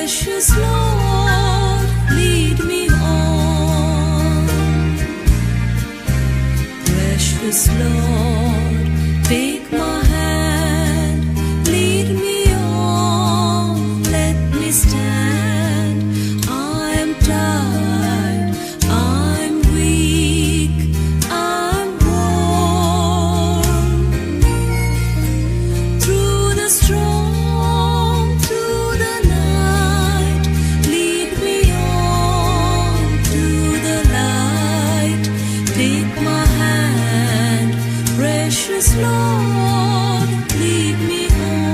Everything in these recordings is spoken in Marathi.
Precious Lord, lead me on. Precious Lord, take my hand, lead me on, let me stand. I am tired, I'm weak, I'm worn. Through the storm, through the night, lead me on to the light. Take my hand, precious Lord, lead me on.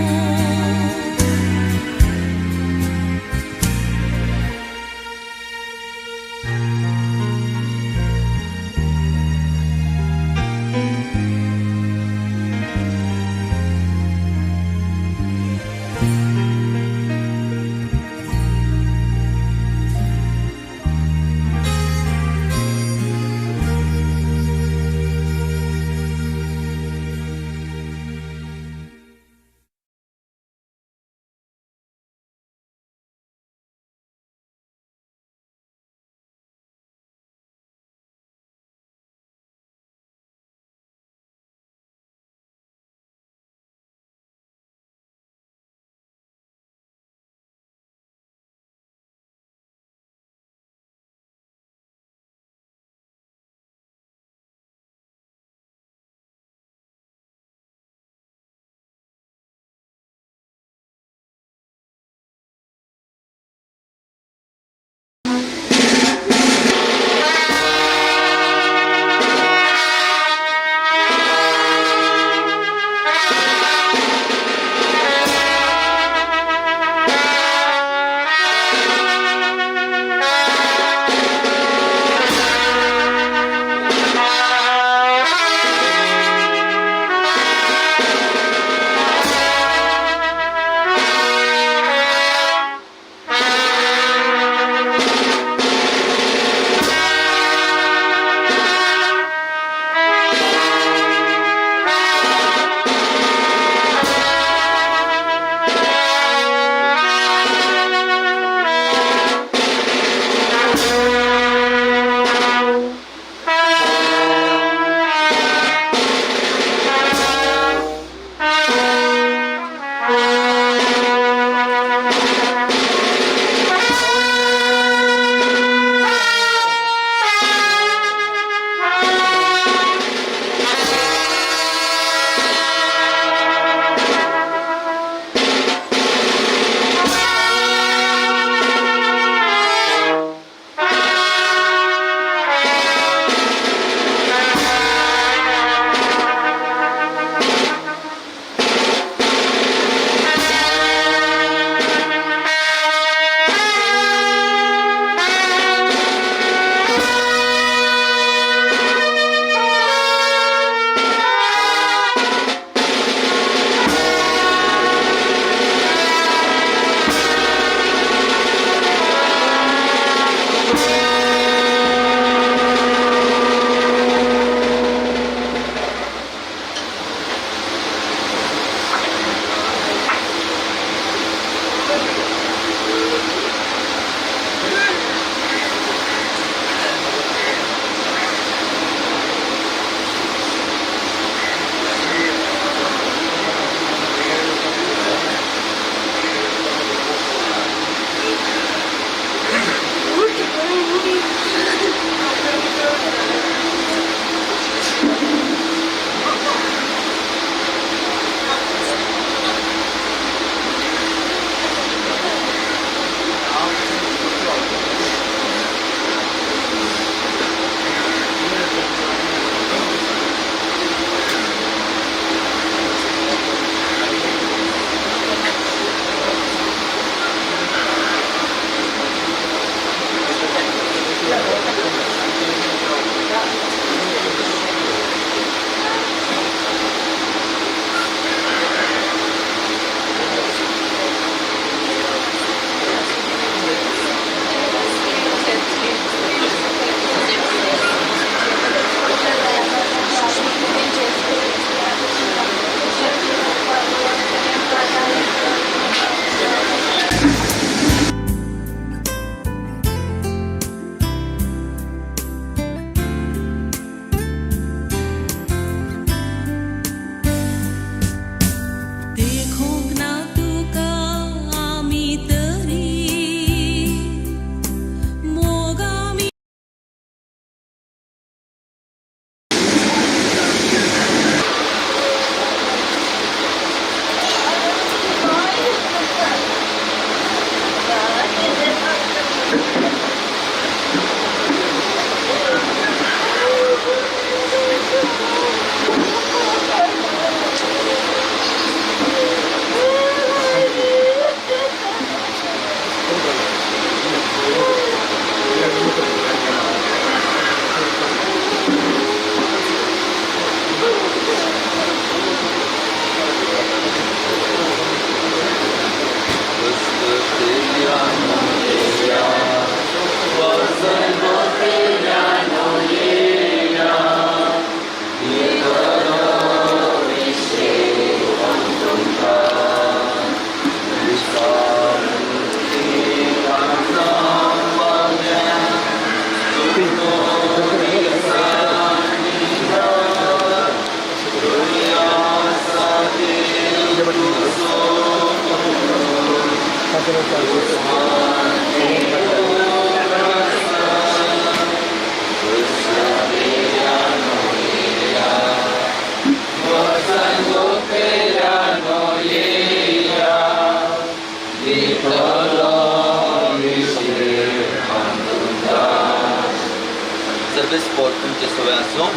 Sarves पोट तुमचे सवय असो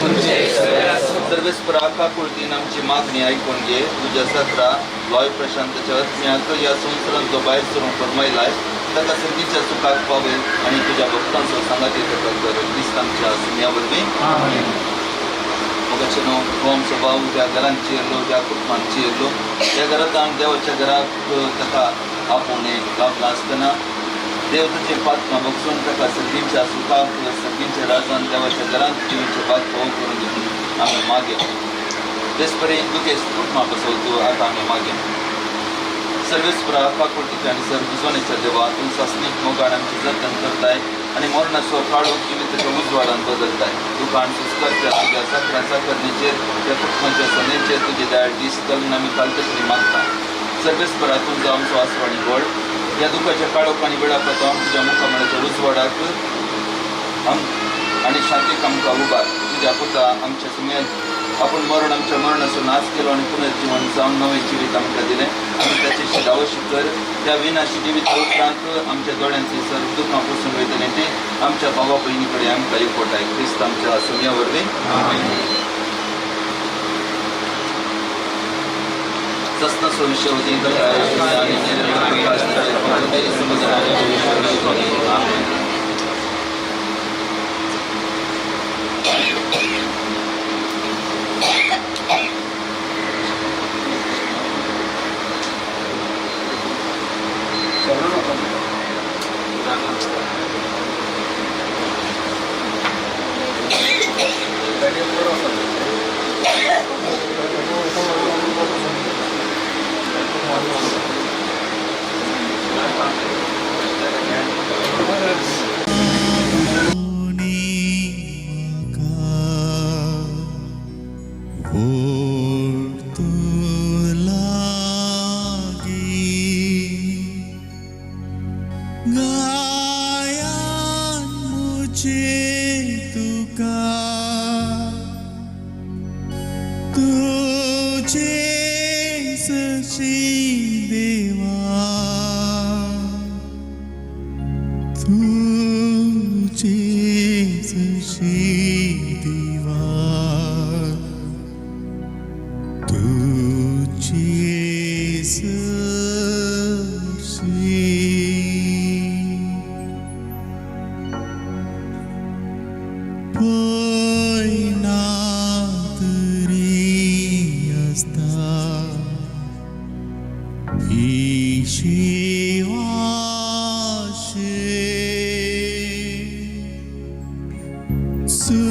सर्वेस पराका कुळतीन आमची मागणी ऐकून घे तुझ्या सत्रा लॉय प्रशांतच्या आत्म्याक या संवसारांचो भायर सरून फरमायलाय ताका संगीच्या सुखाक पावेल आणि तुझ्या भक्तांचो सांगाती कर क्रिस्त आमच्या सुम्यावरवी मगाचे न्हू तूं आमचो भाव त्या घरांची येयलो त्या कुटुंबांची येयलो त्या घरांत आमी देवाच्या घराक ताका आपोवणे लाभला आसतना देव तुझे पात्मा बगसून ताका सर्गींच्या सुखाक सर्गींच्या राजान देवाच्या घरांत जिवींचे पात पाव करून घेवन आमी मागे तेच पर्यंत तुगे कुटुंबा बसव तूं आतां आमी मागे सर्वेस्परा फाकुल्टीचे आणि सर्वसोनेच्या देवा तूं सासणीक मोगान आमची जतन करताय आणि मरणाचो काळोख जिविताच्या उजवाडान बदलताय तुका आनी सुस्कारच्या तुज्या साखरा साखरणेचेर त्या कुटुंबाच्या सोनेचेर तुजी दयाळ दीस घालून आमी कालतसरी मागता सर्वेस्परा तुमचो आमचो आसरो आनी व्हड ह्या दुखाच्या काळोख आनी वेळापतो तुज्या मुखामळाच्या उजवाडाक आनी शांतीक आमकां उबार तुज्या पुता आमच्या सुमेर आपण मरण आमच्या मरणाचो नाश केलो आणि पुनर्जीवन जावन नवे जिवीत आमकां दिलें आमी ताची शिदावशी कर त्या विनाशी जिवीत उपरांत आमच्या दोळ्यांचे सर्व दुखां पुसून वयतले ती आमच्या भावा भयणी कडेन आमकां एकवटाय क्रिस्त आमच्या सुम्या वरवीं सस्न विषय So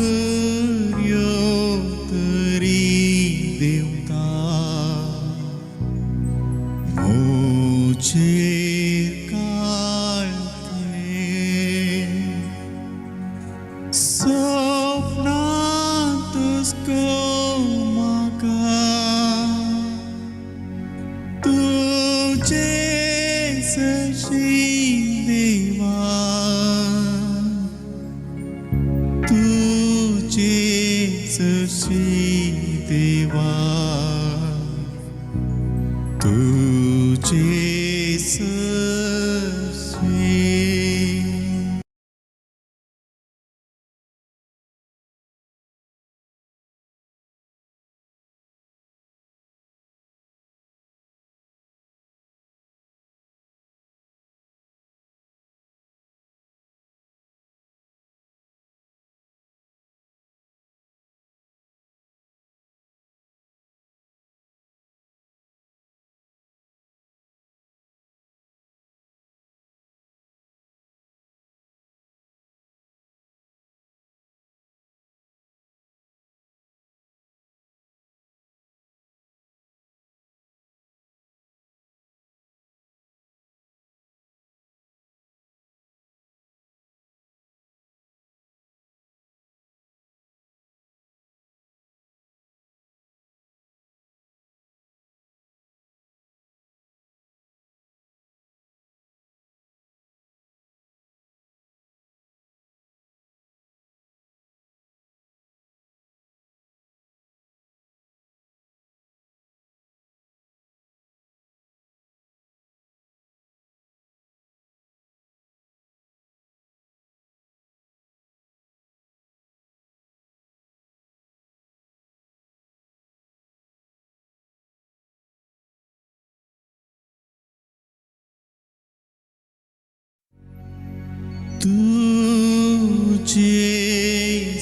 तुझे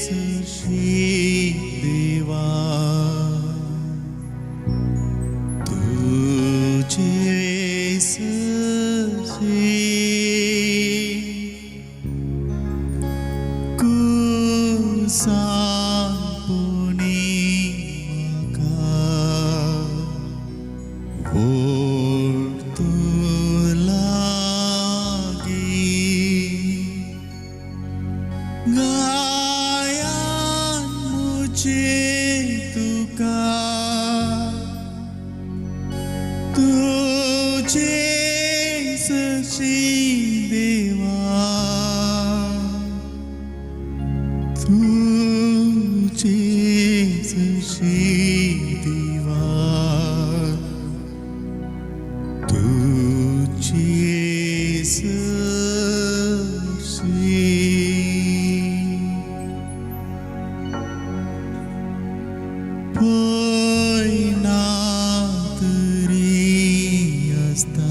जशी देवा तुझे जशी कुसापुनी म्हाका ओळतू लागी गायान मुझे तुका तुझे जशी देवा तुझे जशी देवा तुझे जशी पयना तरी आसता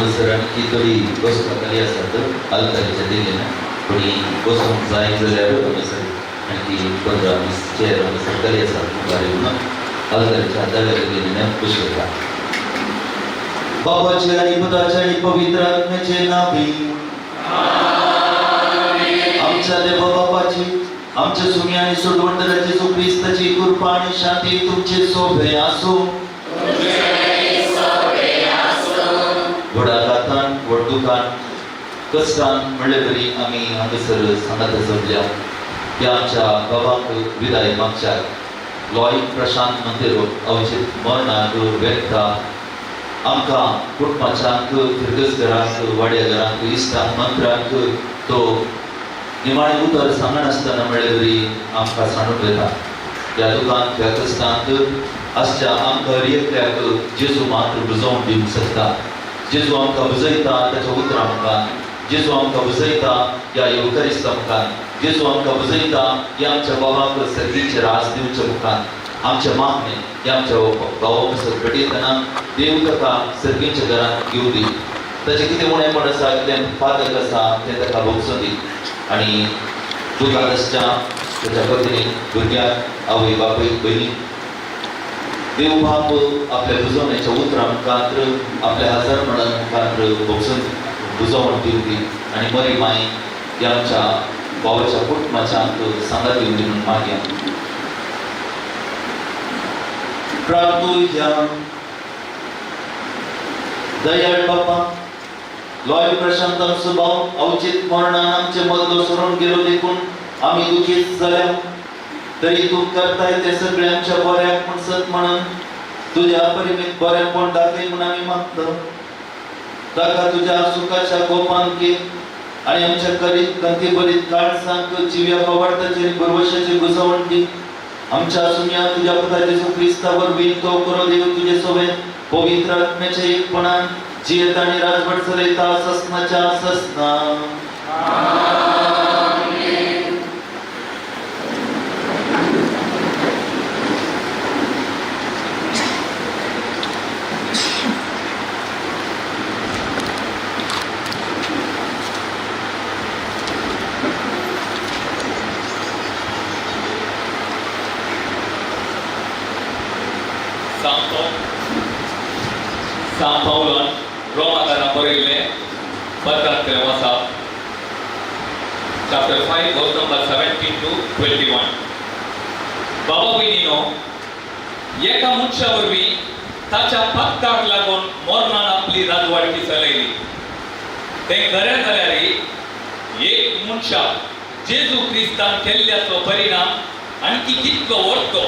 हांगसर आणखी थोडी वस्तू खाली आसात आलतारीच्या दिलेल्या थोडी बसूंक जाय जाल्यार हांगसर आणखी 15-20 चेअर हांगसर खाली आसात मुखार येवन आलतारीच्या दाव्यार दिलेल्या बसयता. बाबाचे आणि पुताचे आणि पवित्र आत्म्याचे नावे आमच्या देवा बाबाची आमच्या सुमी आणि सोडवंतराची जो ख्रिस्ताची कृपा आणि शांती तुमचे सोबे असो. व्हडा लातान व्हड दुखान कश्टान म्हणले तरी आमी हांगसर सांगात जमल्या की आमच्या बाबाक विदाय मागच्या लॉयड प्रशांत मंदिरो अवचित मरणाक व्यक्ता आमकां कुटुंबाच्यांक फिरगसगरांक वाड्यागरांक इश्टांक मंत्रांक तो निमाणें उतर सांगनासतना म्हणले तरी आमकां सांडून वयता. ह्या दुखांत ह्या कश्टांत आसच्या आमकां एकल्याक जेजू मात्र बुजोवन दिवंक शकता. जेजू आमकां बुजयता ताच्या उतरां मुखार, जेजू आमकां बुजयता ह्या युकरिस्त मुखार, जेजू आमकां बुजयता ह्या आमच्या बाबाक सर्गीचे राज दिवचे मुखार. आमचे मागणे हे आमच्या भावा कसर घडयतना देव ताका सर्गीच्या घरांत घेवं दी. ताचें कितें उणेंपण आसा कितें फादक आसा तें ताका भोगसूं दी. आनी दुखांत आसच्या ताच्या पत्नीक भुरग्याक आवय बापूयक भयणीक देव बाप आपल्या बुजवण्याच्या उतरां मुखार आपल्या हजरपणां मुखार भोगसून बुजवण दिवं दी. आनी मरी माई ह्या आमच्या भावाच्या कुटुंबाच्यांक सांगात दिवं दी म्हणून मागया. प्रार्थूया. दयाळ बापा लॉयड प्रशांत भाव अवचित मरणान आमचे मदलो सोडून गेलो देखून आमी दुखीत जाल्या तरी तू करताय ते सगळे आमच्या बऱ्याक म्हणसत म्हणून तुझ्या परिमित बरेपण दाखय म्हणून आमी मागता. ताका तुझ्या सुखाच्या गोपान घे आणि आमच्या करीत कंती बरीत काळजांक जिव्या पवाडताचे गुरवशाचे बुजवण दी. आमच्या सुन्या तुझ्या पुता जेजू ख्रिस्तावर बीन तो करो देव तुझे सोबत पवित्र आत्म्याच्या एकपणान जियत आणि राजवट चलयता ससनाच्या ससना. San Paulo Romana बरयले पत्रांत वाचा chapter 5 verse number 17 to 21. बाबा भयणीनो एका मनशा वरवीं ताच्या पत्ताक लागून मरणान आपली राजवाडकी चलयली. तें खरें जाल्यार एक मनशा जेजू क्रिस्तान केल्ल्याचो परिणाम आणखी कितलो व्हडलो.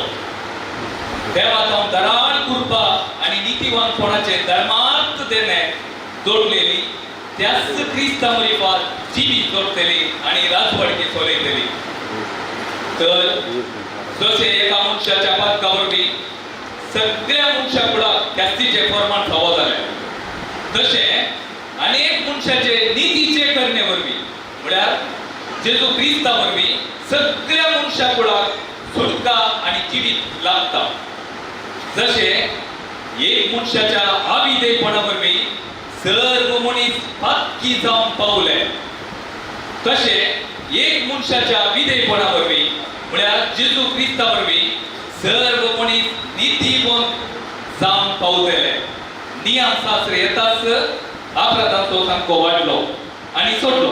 देवा जावन दराळ कृपा आणि नीतिवानपणाचे धर्मार्थ देणे जोडलेली त्याच क्रिस्ता मरिपात जिवीत जोडतली आणि राजवाडकी चलयतली. तर जसे एका मनशाच्या पत्का वरवीं सगळ्या मनशां कुडाक ख्यास्तीचे फर्माण फावो जालें तशे अनेक मनशाचे नीतीचे करणे वरवीं म्हळ्यार जेजू क्रिस्ता वरवीं सगळ्या मनशां कुडाक सुटका आणि जिवीत लागता. जसे एक मनशाच्या आविदेपणा वरवीं सर्व मनीस पातकी जावन पावले तसे एक मनशाच्या विधेयपणा वरवीं म्हळ्यार जेजू क्रिस्ता वरवीं सर्व मनीस नीतीवन जावन पावतले. नियम शास्त्र येताच अपराधाचो सामको वाडलो आनी सोडलो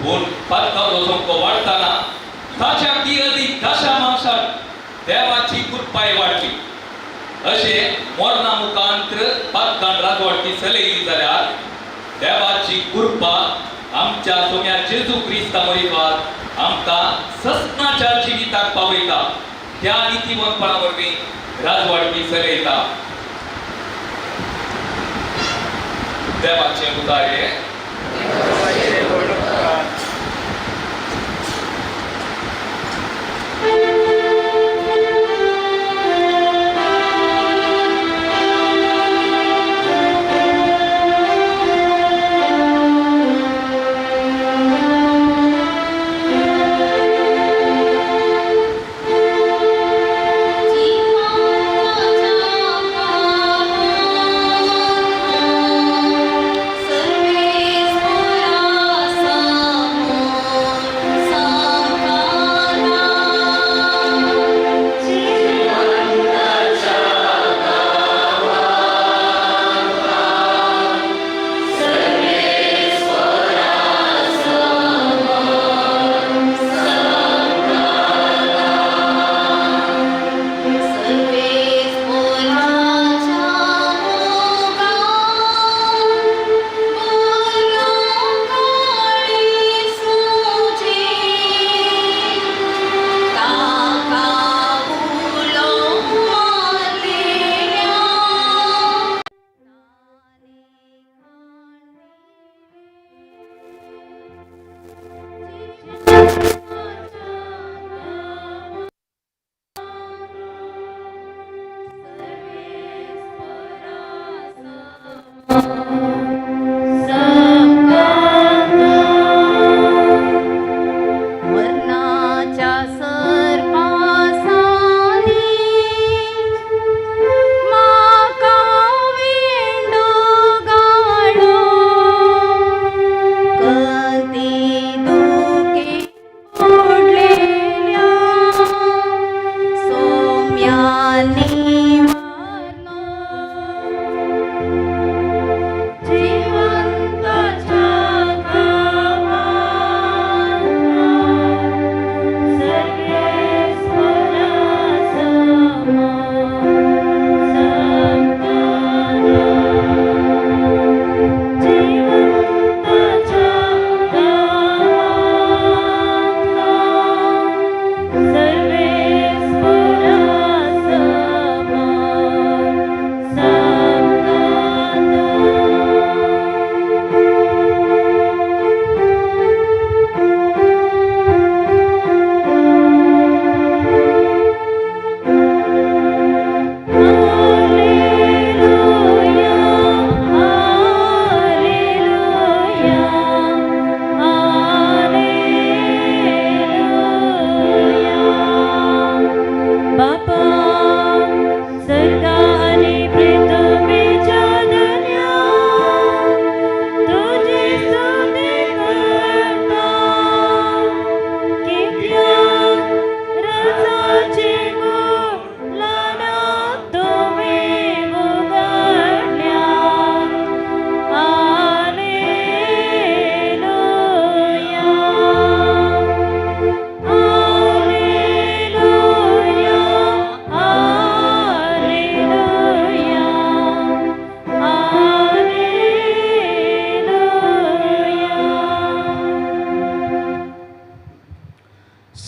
पूण पातकाचो सामको वाडटाना ताच्या ती अदीक दशामांशाक देवाची कृपाय वाडली. अशे मरणा मुखांत्र पातकान राजवाडकी चलयली जाल्यार देवाची कृपा आमच्या सोम्या जेजू क्रिस्ता मरिपात आमकां ससनाच्या जिविताक पावयता. त्या नीतिवंतपणा वरवीं राजवाडकी चलयता. देवाचे उतारे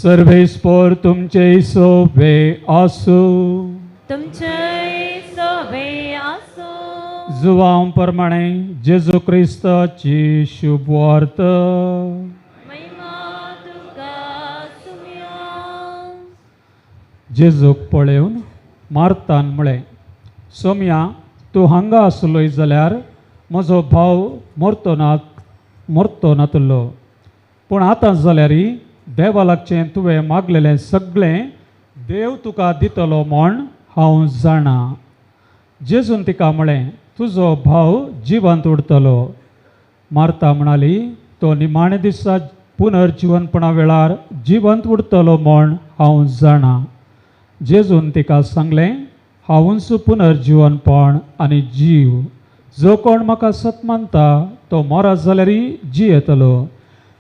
सर्वेस्पर तुमचे सोबे आसू तुमचे सोबे आसो जुवां प्रमाणे जेजू क्रिस्ताची शुभ वार्त महिमा तुका सुम्या जेजूक पळयवन मार्तान म्हळें, सोम्या तूं हांगा आसलोय जाल्यार म्हजो भाव मरतो नातलो. पूण आतां जाल्यार देवा लागचें तुवें मागलेलें सगळें देव तुका दितलो म्हण हांव जाणा. जेजून तिका म्हळें, तुजो भाव जिवंत उरतलो. मार्ता म्हणाली, तो निमाणे दिसा पुनर्जिवनपणा वेळार जिवंत उरतलो म्हण हांव जाणा. जेजून तिका सांगलें, हांवूच पुनर्जिवनपण आनी जीव. जो कोण म्हाका सत मानता तो मरा जाल्यारय जियेतलो.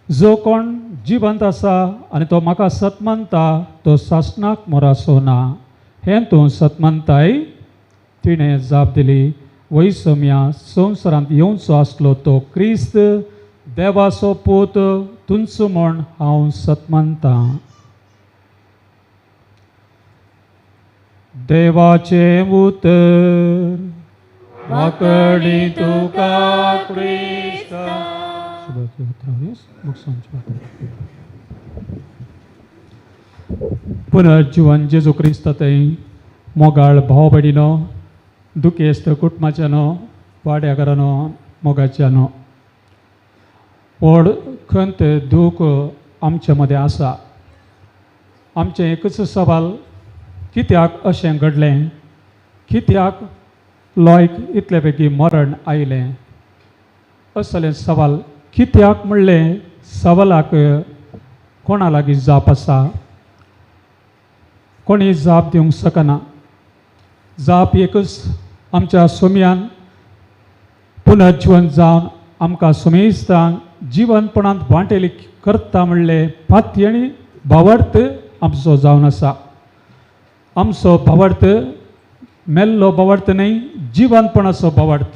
जो कोण जिवंत आसा आनी तो म्हाका सत मानता तो सासणाक मरासो ना. हें तूं सत मानताय? तिणें जाप दिली, वय सोम्या, संवसारांत येवचो आसलो तो क्रिस्त देवाचो पूत तुमचो म्हण हांव सत मानतां. देवाचें उतर वाकडी तुका क्रिस्ता. पुनर्जीवन जेजू क्रिस्त थंय मोगाळ भाव भयणीनो, दुखेस्त कुटुंबाच्यानो, वाड्याघरानो, मोगाच्यानो, व्हड खंत दूख आमचे मदें आसा. आमचें एकच सवाल, कित्याक अशें घडलें? कित्याक लोयक इतले बेगी मरण आयलें? असलें सवाल कित्याक म्हणलें सवालाक कोणा लागीं जाप आसा? कोणी जाप दिवंक शकना. जाप एकच, आमच्या सोम्यान पुनर्जीवन जावन आमकां सोमेस्तांक जिवनपणांत वांटेली करता म्हणलें पातयेणी भावार्थ आमचो जावन आसा. आमचो भावार्थ मेल्लो भावार्थ न्हय, जिवंतपणाचो भावार्थ.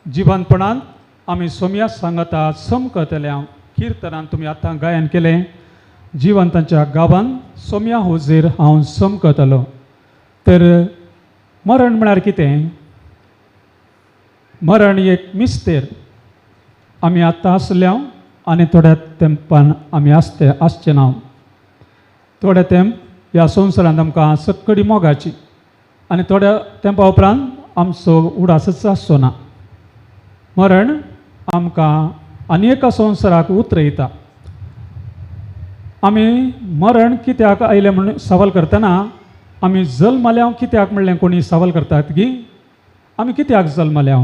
जिवंतपणांत आमी सोम्या सांगता समकतल्या किर्तनान तुमी आतां गायन केलें, जिवंतांच्या गांवांत सोम्या हुजीर हांव समकतलो. तर मरण म्हळ्यार कितें? मरण एक मिस्तेर. आमी आतां आसल्या आनी थोड्या तेंपान आमी आसचे ना. थोडे तेंप ह्या संवसारांत आमकां सक्कडी मोगाची आनी थोड्या तेंपा उपरांत आमचो उडासच आसचो ना. मरण आमकां आनी एका संवसाराक उतरयता. आमी मरण कित्याक आयलें म्हणून सवाल करतना आमी जल्मल्या कित्याक म्हणलें कोणी सवाल करतात की आमी कित्याक जल्मल्या,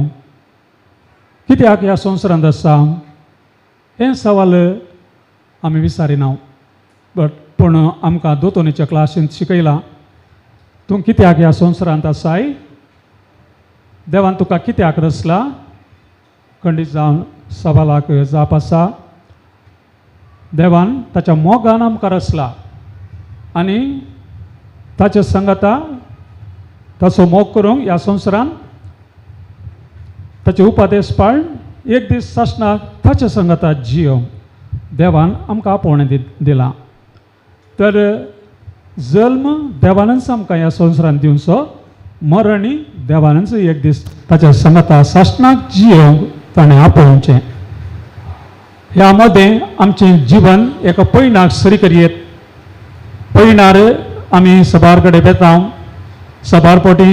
कित्याक ह्या संवसारांत आसा, हें सवाल आमी विचारिना. पूण आमकां दोतोनीच्या क्लासींत शिकयलां, तूं कित्याक ह्या संवसारांत आसाय? देवान तुका कित्याक रचला? खंडीत जावन सवालाक जाप आसा. देवान ताच्या मोगान आमकां रचला आनी ताचे संगता ताचो मोग करूंक ह्या संवसारांत ताचे उपादेश पाळून एक दीस सासणाक ताचे संगता जियोंक देवान आमकां आपोवणें दिलां. तर जल्म देवानच आमकां ह्या संवसारांत दिवचो, मरणय देवानच एक दीस ताच्या संगता सासणाक जियोंक ताणें आपोवचें. ह्या मदें आमचें जिवन एका पैणाक सरी करयेत. पैणार आमी सबार कडेन वेता, सबार पोटी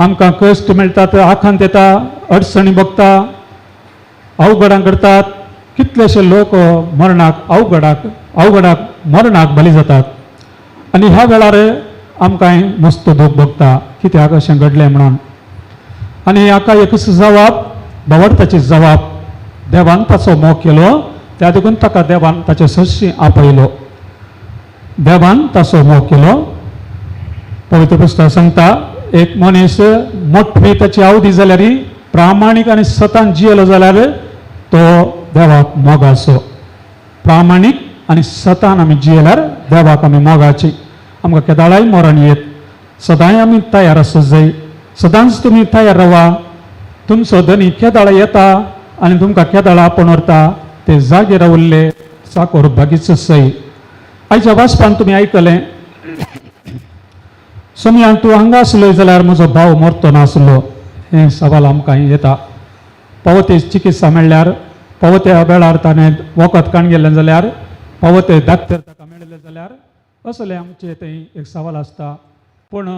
आमकां कश्ट मेळटात, आखांत येता, अडचणी भोगता, अवघडां करतात. कितलेशे लोक मरणाक अवघडाक मरणाक बली जातात. आनी ह्या वेळार आमकां मस्त दूख भोगता, कित्याक अशें घडलें म्हणून. आनी हाका एकच जबाब, भावार्थाची जबाब. देवान ताचो मोग केलो, त्या देखून ताका देवान ताचे सशी आपयलो. देवान ताचो मोग केलो. पवित्र पुस्तक सांगता, एक मनीस मोठवी ताची आवदी जाल्यार प्रामाणीक आनी सतान जियेलो जाल्यार तो देवाक मोगाचो. प्रामाणीक आनी सतान आमी जियेल्यार देवाक आमी मोगाची. आमकां केदाळाय मरण येत, सदांय आमी तयार आसूंक जाय. सदांच तुमी तयार रावा. तुमचो धनी केदाळ येता आनी तुमकां केदाळ आपोवन व्हरता. ते जागेर रावल्ले चाकोर बागीचो सय. आयच्या वाचपान तुम्ही ऐकलें सोमयान तूं हांगा आसलोय जाल्यार म्हजो भाव मरतो नासलो हें सवाल आमकां येता. पवते चिकित्सा मेळ्ळ्यार पवत्या वेळार ताणें वखद काण गेलें जाल्यार पवते डाक्टर ताका मेळिल्ले जाल्यार असले आमचे थंय एक सवाल आसता. पूण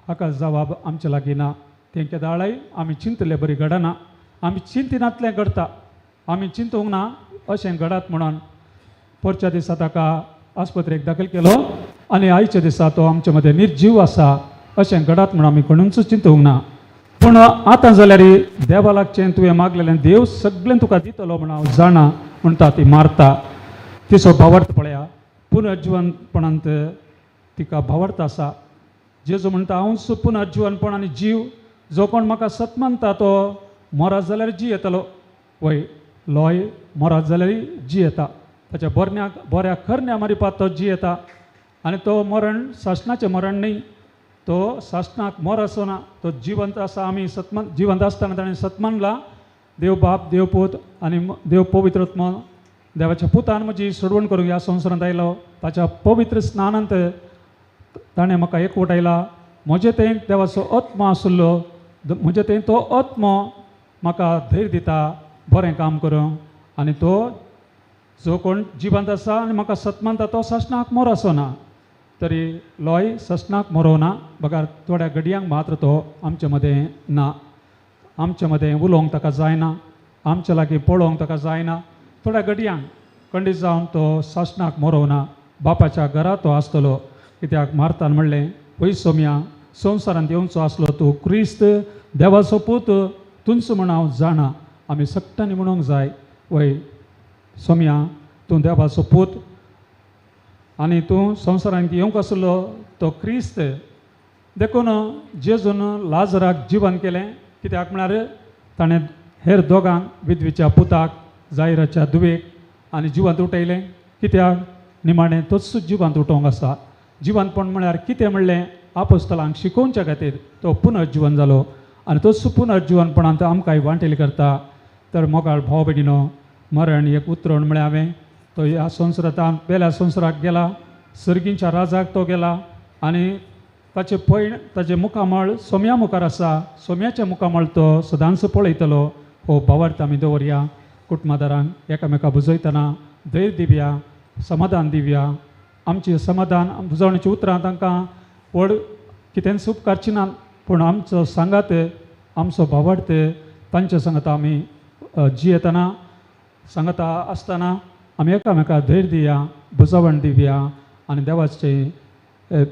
हाका जवाब आमचे लागीं ना. तें केदाळय आमी चिंतले बरी घडना. आमी चिंतिनातलें घडटा. आमी चिंतूंक ना अशें घडत म्हणून परच्या दिसा ताका आस्पत्रेक दाखल केलो आनी आयच्या दिसा तो आमचे मदें निर्जीव आसा अशें घडत म्हणून आमी कोणूच चिंतूंक ना. पूण आतां जाल्यार देवा लागचें तुवें मागलेलें देव सगळें तुका दितलो म्हण हांव जाणा म्हणटा ती मारता. तिचो भावार्थ पळया. पुनर्जिवनपणांत तिका भावार्थ आसा. जेजू म्हणटा हांवच पुनर्जिवनपण आनी जीव. जो कोण म्हाका सत मानता तो मरत जाल्यार जी येतलो. वय लॉय मरत जाल्यार जी येता. ताच्या बऱ्या खरण्या मारिपाक तो जी येता. आनी तो मरण सासणाचें मरण न्ही. तो सासणाक मोर असो ना. तो जिवंत आसा. आमी सतमान जिवंत आसतना ताणें सत मानला. देव बाप देव पूत आनी देव पवित्र आत्मा देवाच्या पुतान म्हजी सोडवण करूंक ह्या संवसारांत आयलो. ताच्या पवित्र स्नानांत ताणें म्हाका एकवटायला. म्हजे थंय देवाचो आत्मा आशिल्लो. म्हजे थंय तो आत्मा म्हाका धैर्य दिता बरें काम करूंक. आनी तो जो कोण जिवंत आसा आनी म्हाका सत मानता तो सासणाक मोर असो ना. तरी लॉय सासणाक मरो ना. बगार थोड्या घडयांक मात्र तो आमचे मदें ना. आमचे मदें उलोवंक ताका जायना. आमचे लागीं पळोवंक ताका जायना. थोड्या घडयांक खंडीत जावन तो सासणाक मरोवना. बापाच्या घरा तो आसतलो. कित्याक मारतान म्हणलें पय सोम्या संवसारांत येवचो आसलो तूं क्रिस्त देवाचो पूत तुंच म्हण हांव जाणा. आमी सक्तांनी म्हणूंक जाय वय सोम्या तूं देवाचो पूत आनी तूं संवसारांत येवंक आसलो तो क्रिस्त. देखून जेजून लाजराक जिवन केलें. कित्याक म्हळ्यार ताणें हेर दोगांक विधवेच्या पुताक जायराच्या दुवेक आनी जिवंत उठयलें. कित्याक निमाणें तोच जिवंत उठोवंक आसा. जिवंतपण म्हळ्यार कितें म्हणलें आपोस्तलांक शिकोवच्या खातीर तो पुनर्जिवन जालो. आनी तोच पुनर्जिवनपणांत आमकांय वांटेली करता. तर मोगाळ भाव भयणीनो मरण एक उतरण म्हळ्यार हांवें तो ह्या संवसारांत वेल्या संवसाराक गेला. सर्गींच्या राजाक तो गेला आनी ताचे पैण ताचे मुखामळ सोम्या मुखार आसा. सोम्याचे मुखामळ तो सदांच पळयतलो. हो भावार्थ आमी दवरया. कुटुंबादारांक एकामेका बुजयतना धैर्य दिवया. समाधान दिवया. आमचे समाधान बुजवण्याची उतरां तांकां व्हड कितें उपकारची ना. पूण आमचो सांगात आमचो भावार्थ तांचे सांगात आमी जियेतना सांगता आसतना आमी एकामेकाक धैर्य दिया. बुजवण दिवया. आनी देवाचे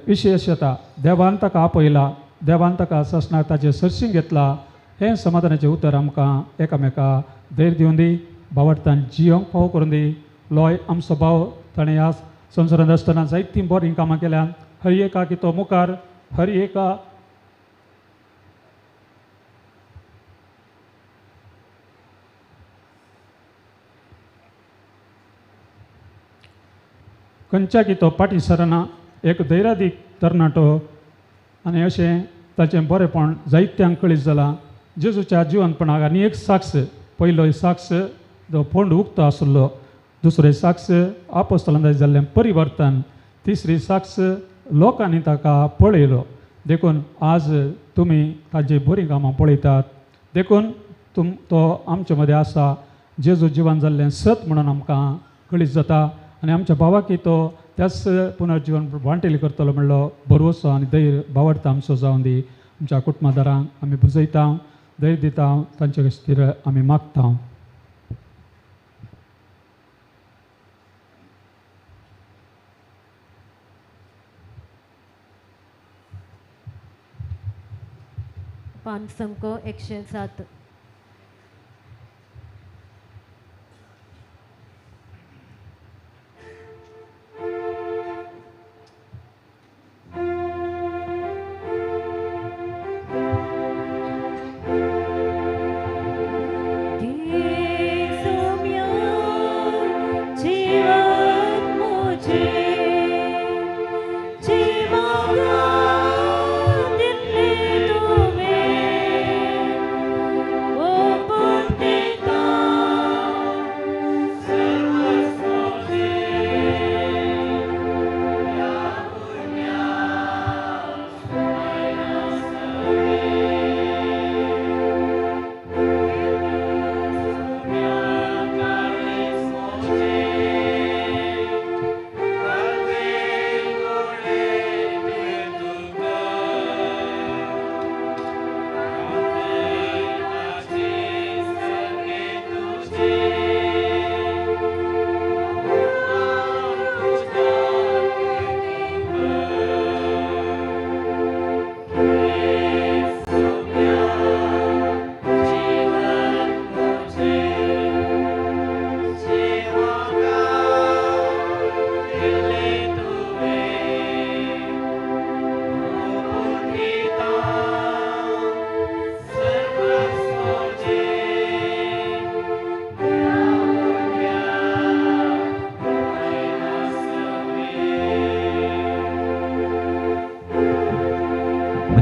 विशेशता देवान ताका आपयला. देवान ताका सासणाक ताचे सरशीं घेतला. हें समाधानाचें उतर आमकां एकामेकाक धैर्य दिवन दी. भावार्थान जियोंक फावो करून दी. लॉय आमचो भाव ताणें ह्या संवसारांत आसतना जायतीं बरीं कामां केल्यात. हर एका की तो मुखार हर एका खंयच्या की तो पाटी सरना. एक धैर्यादीक तरणाटो आनी अशें ताचें बरेंपण जायत्यांक कळीत जालां. जेजूच्या जिवंतपणाक आनी एक साक्ष. पयलो साक्ष जो फोंड उक्तो आशिल्लो. दुसरें साक्ष आपोस्तलांत जाल्लें परिवर्तन. तिसरी साक्ष लोकांनी ताका पळयलो. देखून आज तुमी ताची बरीं कामां पळयतात. देखून तो आमचे मदें आसा. जेजू जिवन जाल्लें सत म्हणून आमकां कळीत जाता. आनी आमच्या भावाकय तो त्याच पुनर्जीवन वांटेली करतलो म्हणलो भरवोसो आनी धैर्य भावार्थ आमचो जावन दी. आमच्या कुटुंबादारांक आमी बुजयता. धैर्य दिता. तांचे खातीर आमी मागता. पान संको 107. Thank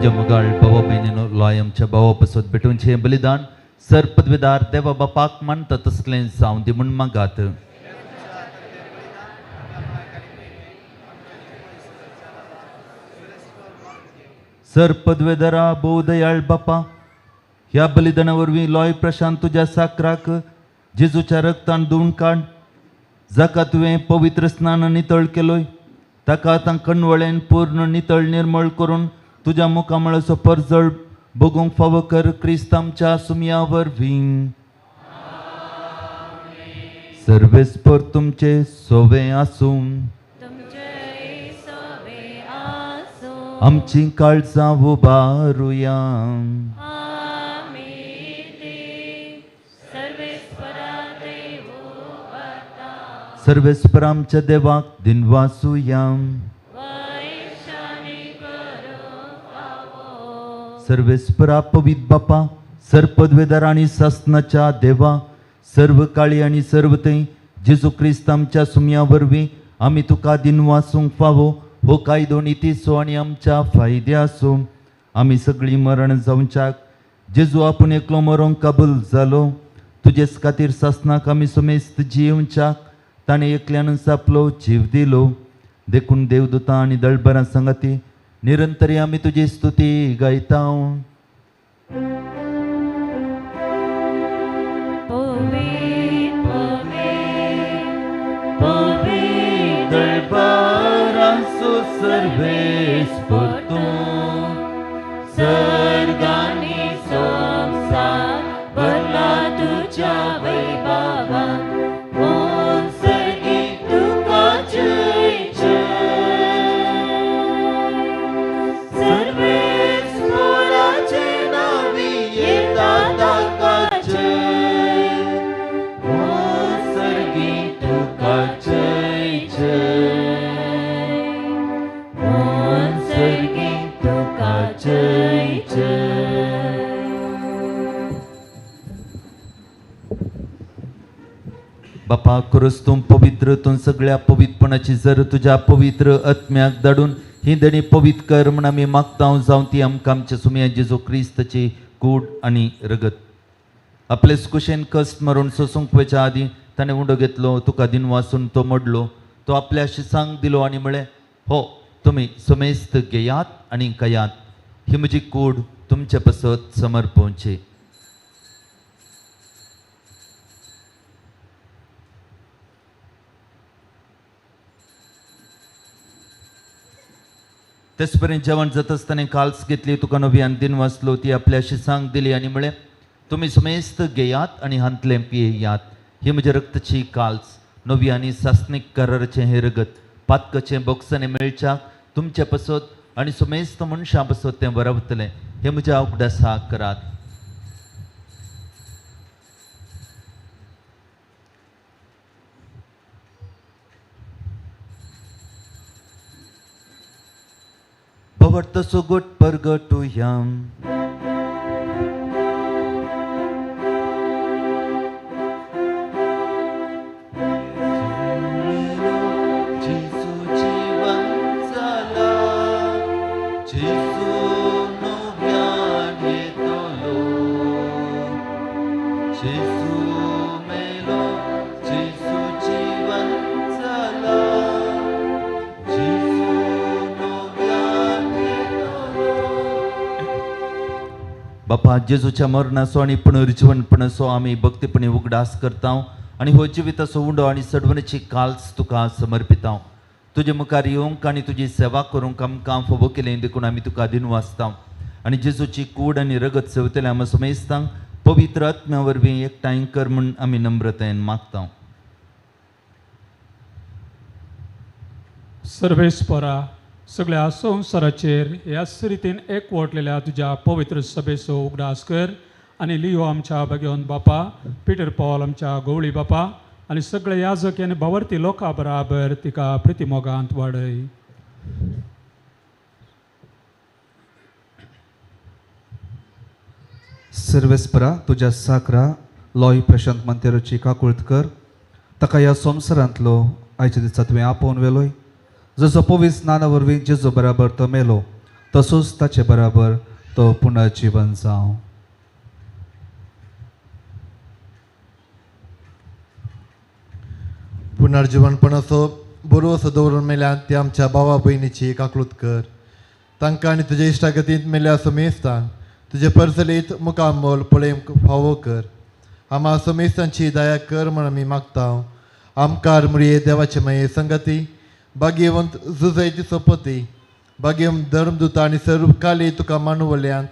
तुझ्या मुगाळ भावा बहिणीनो लॉय आमच्या भावा पासत भेटूनचे बलिदान सर पदवीदार देवा बापाक मानता तसलें जावं दी म्हूण मागात. सर पदवेदारा बहुदयाळ बापा, ह्या बलिदाना वरवीं लॉय प्रशांत तुझ्या साकराक जेजूच्या रक्तान धुवन काड, जाका तुवें पवित्र स्नान नितळ केलोय, ताका आतां कणवळेन पूर्ण नितळ निर्मळ करून तुझ्या मुखामळाचो परजळ बगूंक फावो कर. क्रिस्त आमच्या सुमया वरवीं. सर्वेस्पर तुमचे सोवे आसूं. तुमचे सोवे आसो. आमची काळजां उबारुया. सर्वेस्पर आमच्या देवाक दिनवासुया. सर्वेस्परा पवित बापा, सरपदवेदार आणि सासनाच्या देवा, सर्व काळी आणि सर्व थंय जेजू क्रिस्त आमच्या सुमया वरवीं आमी तुका दिनवासूंक फावो हो कायदो नितीसो आनी आमच्या फायद्याचो. आमी सगळीं मरण जावच्याक जेजू आपूण एकलो मरोंक काबूल जालो. तुजेच खातीर सासनाक आमी समेस्त जिवच्याक ताणें एकल्यानच आपलो जीव दिलो. देखून देवदूतां आनी दळबरां संगती निरंतरी आमी तुजी स्तुती गायता. दळबरांचो सर्वेस्पर तूं, सर्गांनी संवसार भरला तुज्या वैभवान. बापा, खरोच तूं पवित्र, तूं सगळ्या पवित्रपणाची जर तुज्या पवित्र आत्म्याक धाडून ही देणी पवित्र कर म्हण आमी मागता. जावं ती आमकां आमच्या सुमया जेजू क्रिस्ताची कूड आनी रगत. आपलेच कुशेन कश्ट मारून सोसूंक वयच्या आदीं ताणें उंडो घेतलो, तुका दिन वाचून तो मोडलो, तो आपल्या शिसांक दिलो आनी म्हळें, हो तुमी समेस्त घेयात आनी खायात, ही म्हजी कूड तुमचे पासत समर्पवची. तेच पर्यंत जेवण जाता आसतना काल्स घेतली, तुका नव्यान दिन वाचलो, ती आपल्या शिसांक दिली आनी म्हळें, तुमी समेस्त घेयात आनी हांतलें पियेयात, ही म्हज्या रक्ताची काल्स, नवी आनी सासनीक कराराचें हें रगत, पातकाचें बोक्सांनी मेळच्याक तुमचे पासत आनी समेस्त मनशां पासत तें बरवतलें, हें म्हज्या उगडासाक करात. भवत सुगुट परगटुयाम. बापा, जेजूच्या मरणाचो आनी पुनर्जीवनपणाचो आमी भक्तीपणी उगडास करता आनी हो जिविताचो उंडो आनी सडवणेची काल्स तुका समर्पिता. तुजे मुखार येवंक आनी तुजी सेवा करूंक आमकां फोबो केलें देखून आमी तुका दिन वाचता आनी जेजूची कूड आनी रगत सेवतले आमी समेस्तांक पवित्र आत्म्या वरवीं एकठांय कर म्हूण आमी नम्रतायेन मागता. सर्वेस्परा, सगळ्या संवसाराचेर ह्याच रितीन एकवटलेल्या तुज्या पवित्र सभेचो उगडास कर आनी लियो आमच्या भगवंत बापा, पिटर पॉल आमच्या गवळी बापा आनी सगळे याजक आनी भावर्ती लोकां बराबर तिका प्रितिमोगांत वाडय. सर्वेस्परा, तुज्या साकरा लॉय प्रशांत मंतेराची काकुळत कर. ताका ह्या संवसारांतलो आयच्या दिसा तुवें आपोवन वेलोय. जसो पवित्र स्नाना वरवीं जेजू बराबर तो मेलो तसोच ताचे बराबर तो पुनर्जीवन जावं. पुनर्जीवनपण असो बरो असो दवरून मेल्यान ते आमच्या भावा भयणीची काकूळट कर. तांकां आनी तुजे इश्टागतींत मेल्या असो मेस्तान तुजे परसलीत मुखामोल पळय फावो कर. आमा असो मेस्तांची दया कर म्हण आमी मागता. आमकार मुळये देवाचे मये संगती भाग्यवंत जुजयती सोपती भाग्यम धर्मदूता आनी सर्व काली तुका मानू वल्यांत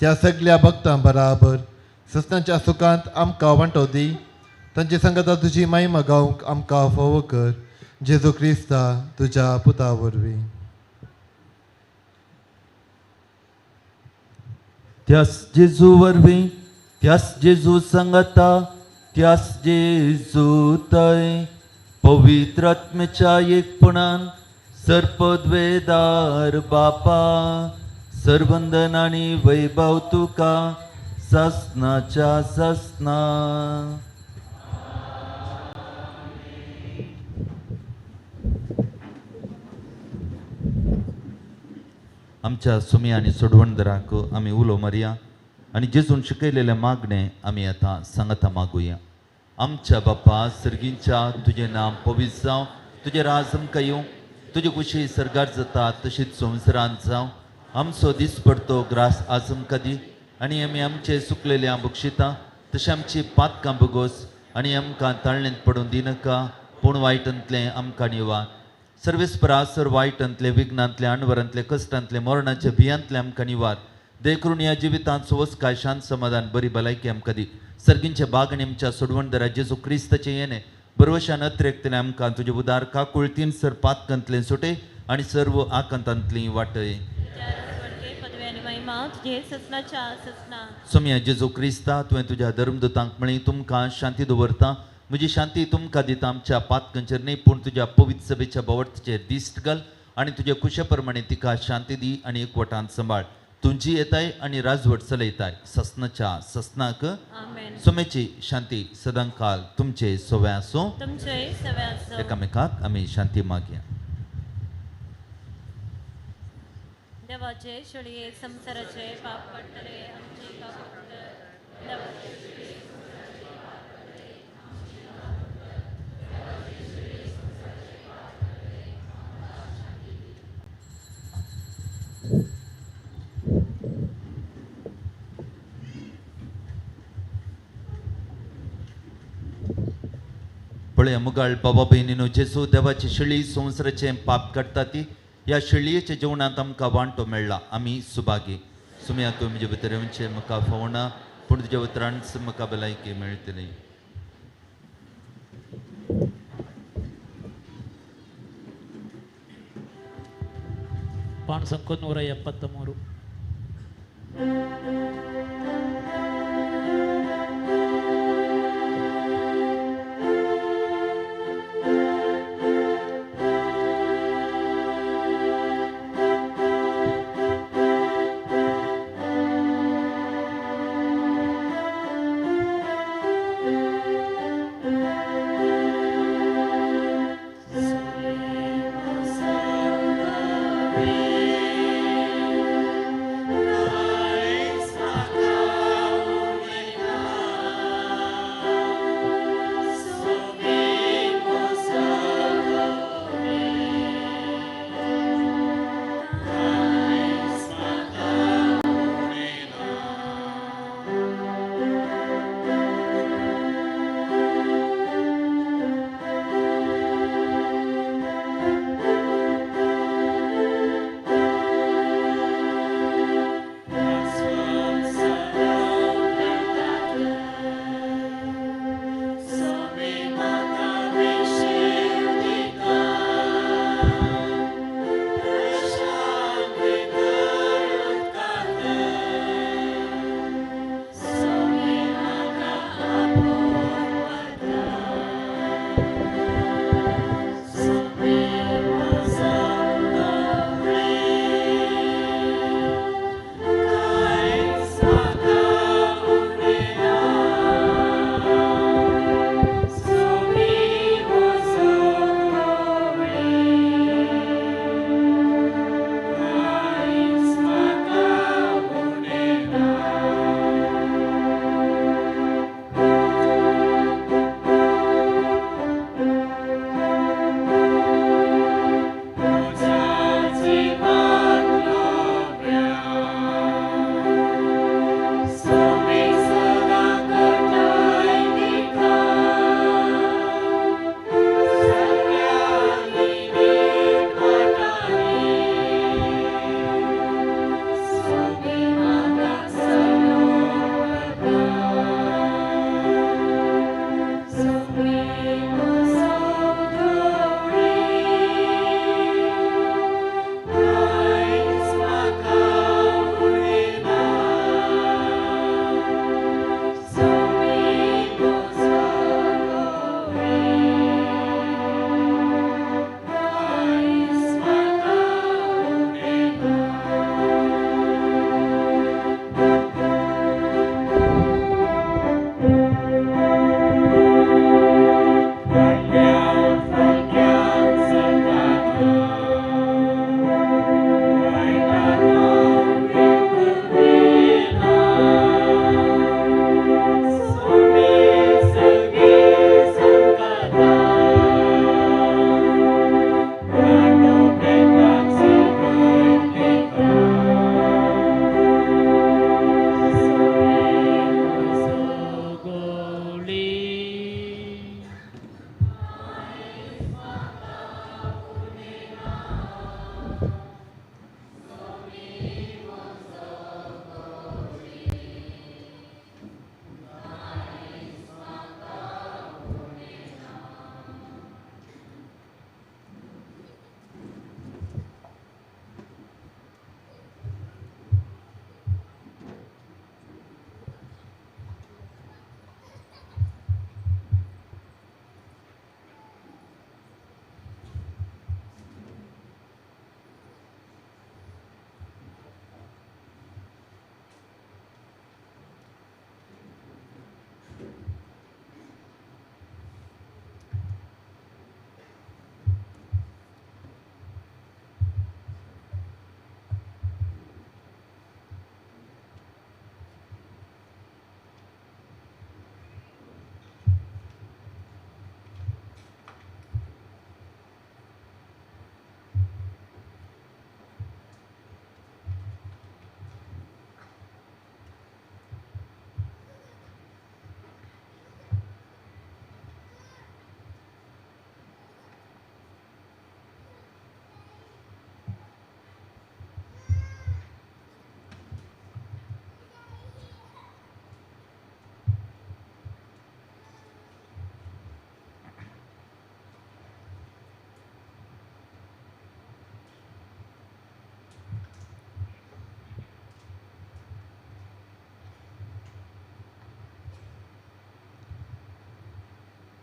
त्या सगळ्या भक्तां बराबर सस्नाच्या सुखांत आमकां वांटो दी. तांची संगता तुजी महिमा गावंक आमकां फावो कर. जेजू क्रिस्ता तुज्या पुता वरवीं. त्यास जेजू वरवीं त्यास जेजू संगता त्यास जेजू तय पवित्र आत्म्याच्या एकपणान सर्पद्वेदार बापा सरबंधन आणि वैभव तुका ससनाच्या ससना. आमच्या सुमी आणि सोडवणदाराक आम्ही उलो मारया आणि जेजून शिकयलेले मागणे आम्ही आता सांगता मागुया. आमच्या बापा सर्गींच्या तुझे नाम पवित्र जावं. तुझे राज आमकां येवं. तुझे कुशी सरगार जाता तशीच संवसारांत जावं. आमचो दीस पडतो ग्रास आज आमकां दी आनी आमी आमचे सुकलेल्या बक्षिता तशें आमची पातकां बगोस आनी आमकां ताळणेंत पडून दिनाका पूण वायटांतलें आमकां निवार. सर्वेस्परासर वायटांतले विघ्नांतले अणवरांतले कश्टांतले मरणाचे भियांतले आमकां निवार. दे करून ह्या जिवितांत सोवस काय शांत समाधान बरी भलायकी आमकां दी. सर्गींचे बाग आनी आमच्या सोडवणदारा जेजू क्रिस्ताचें येणे बरोवशान अत्रेकतलें आमकां तुजे उदार काकुळतीन सर पातकांतलें सुटय आनी सर्व आकांतांतलीं वाटय. सोम्या जेजू क्रिस्ता तुवें तुज्या धर्मदूतांक म्हळें तुमकां शांती दवरता. म्हजी शांती तुमकां दिता. आमच्या पातकांचेर न्ही पूण तुज्या पवित्र सभेच्या भोवतचेर दिश्ट घाल आनी तुजे कुशे प्रमाणे तिका शांती दी आनी एकवटांत सांबाळ. तुमची येताय आनी राजवट चलयताय ससनाच्या ससनाक. सोमेची शांती सदांकाल तुमचे सोव्या आसूं. एकामेकाक आमी शांती मागया. देवाचे शळये संसाराचे पाप पडटले आमचे पळय मुगाळ बाबा भयणीनो जेजू देवाची शिळी संवसाराचें पाप काडटा ती ह्या शिळयेच्या जेवणांत आमकां वांटो मेळ्ळा. आमी सुभागी. सुम्या तूं म्हजे भितर येवचें म्हाका फावना पूण तुज्या उतरान म्हाका भलायकी मेळटली. ಪಾಠ ಸಂಖ್ಯೆ 173.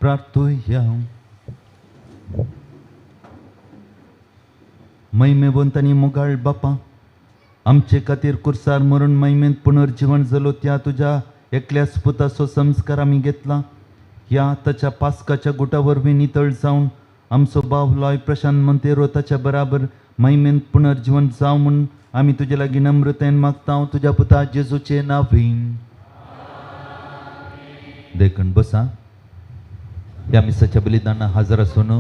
प्रार्थुया. मैमेवंतानी मोगाळ बापा, आमचे खातीर कुर्सार मरून मैमेंत पुनर्जीवन जालो त्या तुझ्या एकल्याच पुताचो संस्कार आमी घेतला. ह्या ताच्या पास्काच्या गुटा वरवीं नितळ जावन आमचो भाव लॉय प्रशांत मंतेरो ताच्या बराबर मैमेंत पुनर्जीवन जावं म्हूण आमी तुजे लागीं नम्रतेन मागता तुज्या पुता जेजूचे नांवीन. देखून बसा. ह्या मिसाच्या बलिदाना हाजर आसून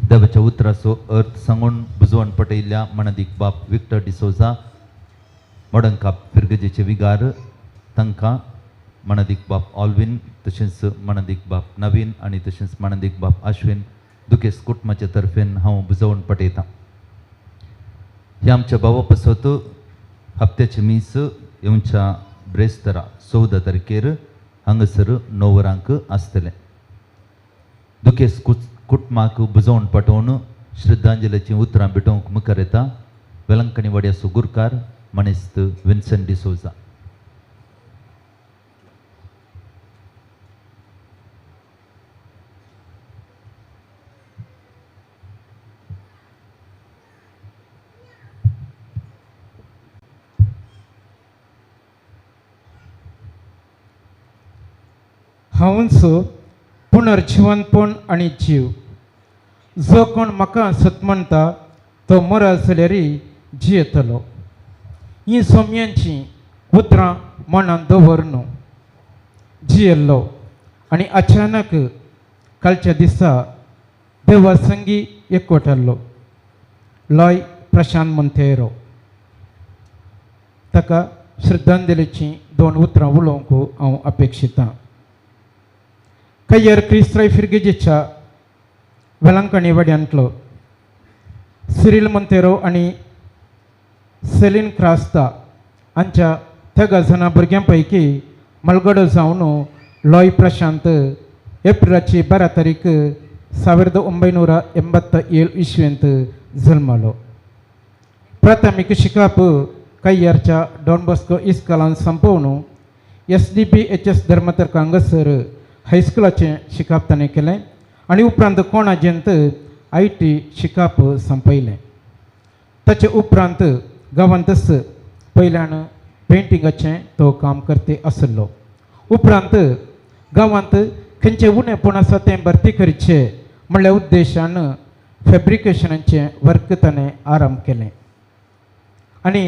देवाच्या उतराचो अर्थ सांगून बुजवण पटयल्ल्या मनादीक बाप विक्टर डिसोजा, मडंका पिर्गजेचे विगार, तांकां मनादीक बाप ऑल्विन, तशेंच मनादीक बाप नवीन आनी तशेंच मनादीक बाप आश्विन दुखेस कुटुंबाच्या तर्फेन हांव बुजवण पटयतां. हे आमच्या भावा पासत हप्त्याचे मीस येवच्या ब्रेस्तारा 14 तारखेर हांगासर 9 वरांक आसतलें. दुखेस कुटुंबाक बुजवण पटोवन श्रद्धांजलीची उतरां भेटोवंक मुखार येता वेलंकणी वाड्याचो गुरकार मनेस्त विन्सेंट डिसोजा. हांवच पुनर्जिवनपण आनी जीव. जो कोण म्हाका सत म्हणटा तो मरा जाल्यारय जियेतलो. ही सोम्यांची उतरां मनांत दवरन जियेल्लो आनी अचानक कालच्या दिसा देवा संगी एकवटल्लो. लॉय प्रशांत मंतेरो. ताका श्रद्धांजलीची 2 उतरां उलोवंक हांव अपेक्षितां. कय्यर क्रिस्त्राय फिर्गेजेच्या वेलंकणी वाड्यांतलो सिरिल मंतेरो आनी सेलीन क्रास्ता हांच्या त्या जाणां भुरग्यां पैकी मलगडो जावन लॉय प्रशांत एप्रिलाची 12 तारीख 1987 इस्वेंत जल्मलो. प्राथमीक शिकाप कय्यरच्या डॉन बॉस्को इस्कॉलान संपवन SDPHS धर्मतर्क हांगासर हायस्कुलाचें शिकाप ताणें केलें आनी उपरांत कोणाजेंत IT शिकाप संपयलें. ताचे उपरांत गांवांतच पयल्यान पेंटिंगाचें तो काम करते आसलो. उपरांत गांवांत खंयचें उणेंपण आसा तें भरती करचें म्हणल्या उद्देशान फॅब्रिकेशनाचें वर्क ताणें आरंभ केलें आनी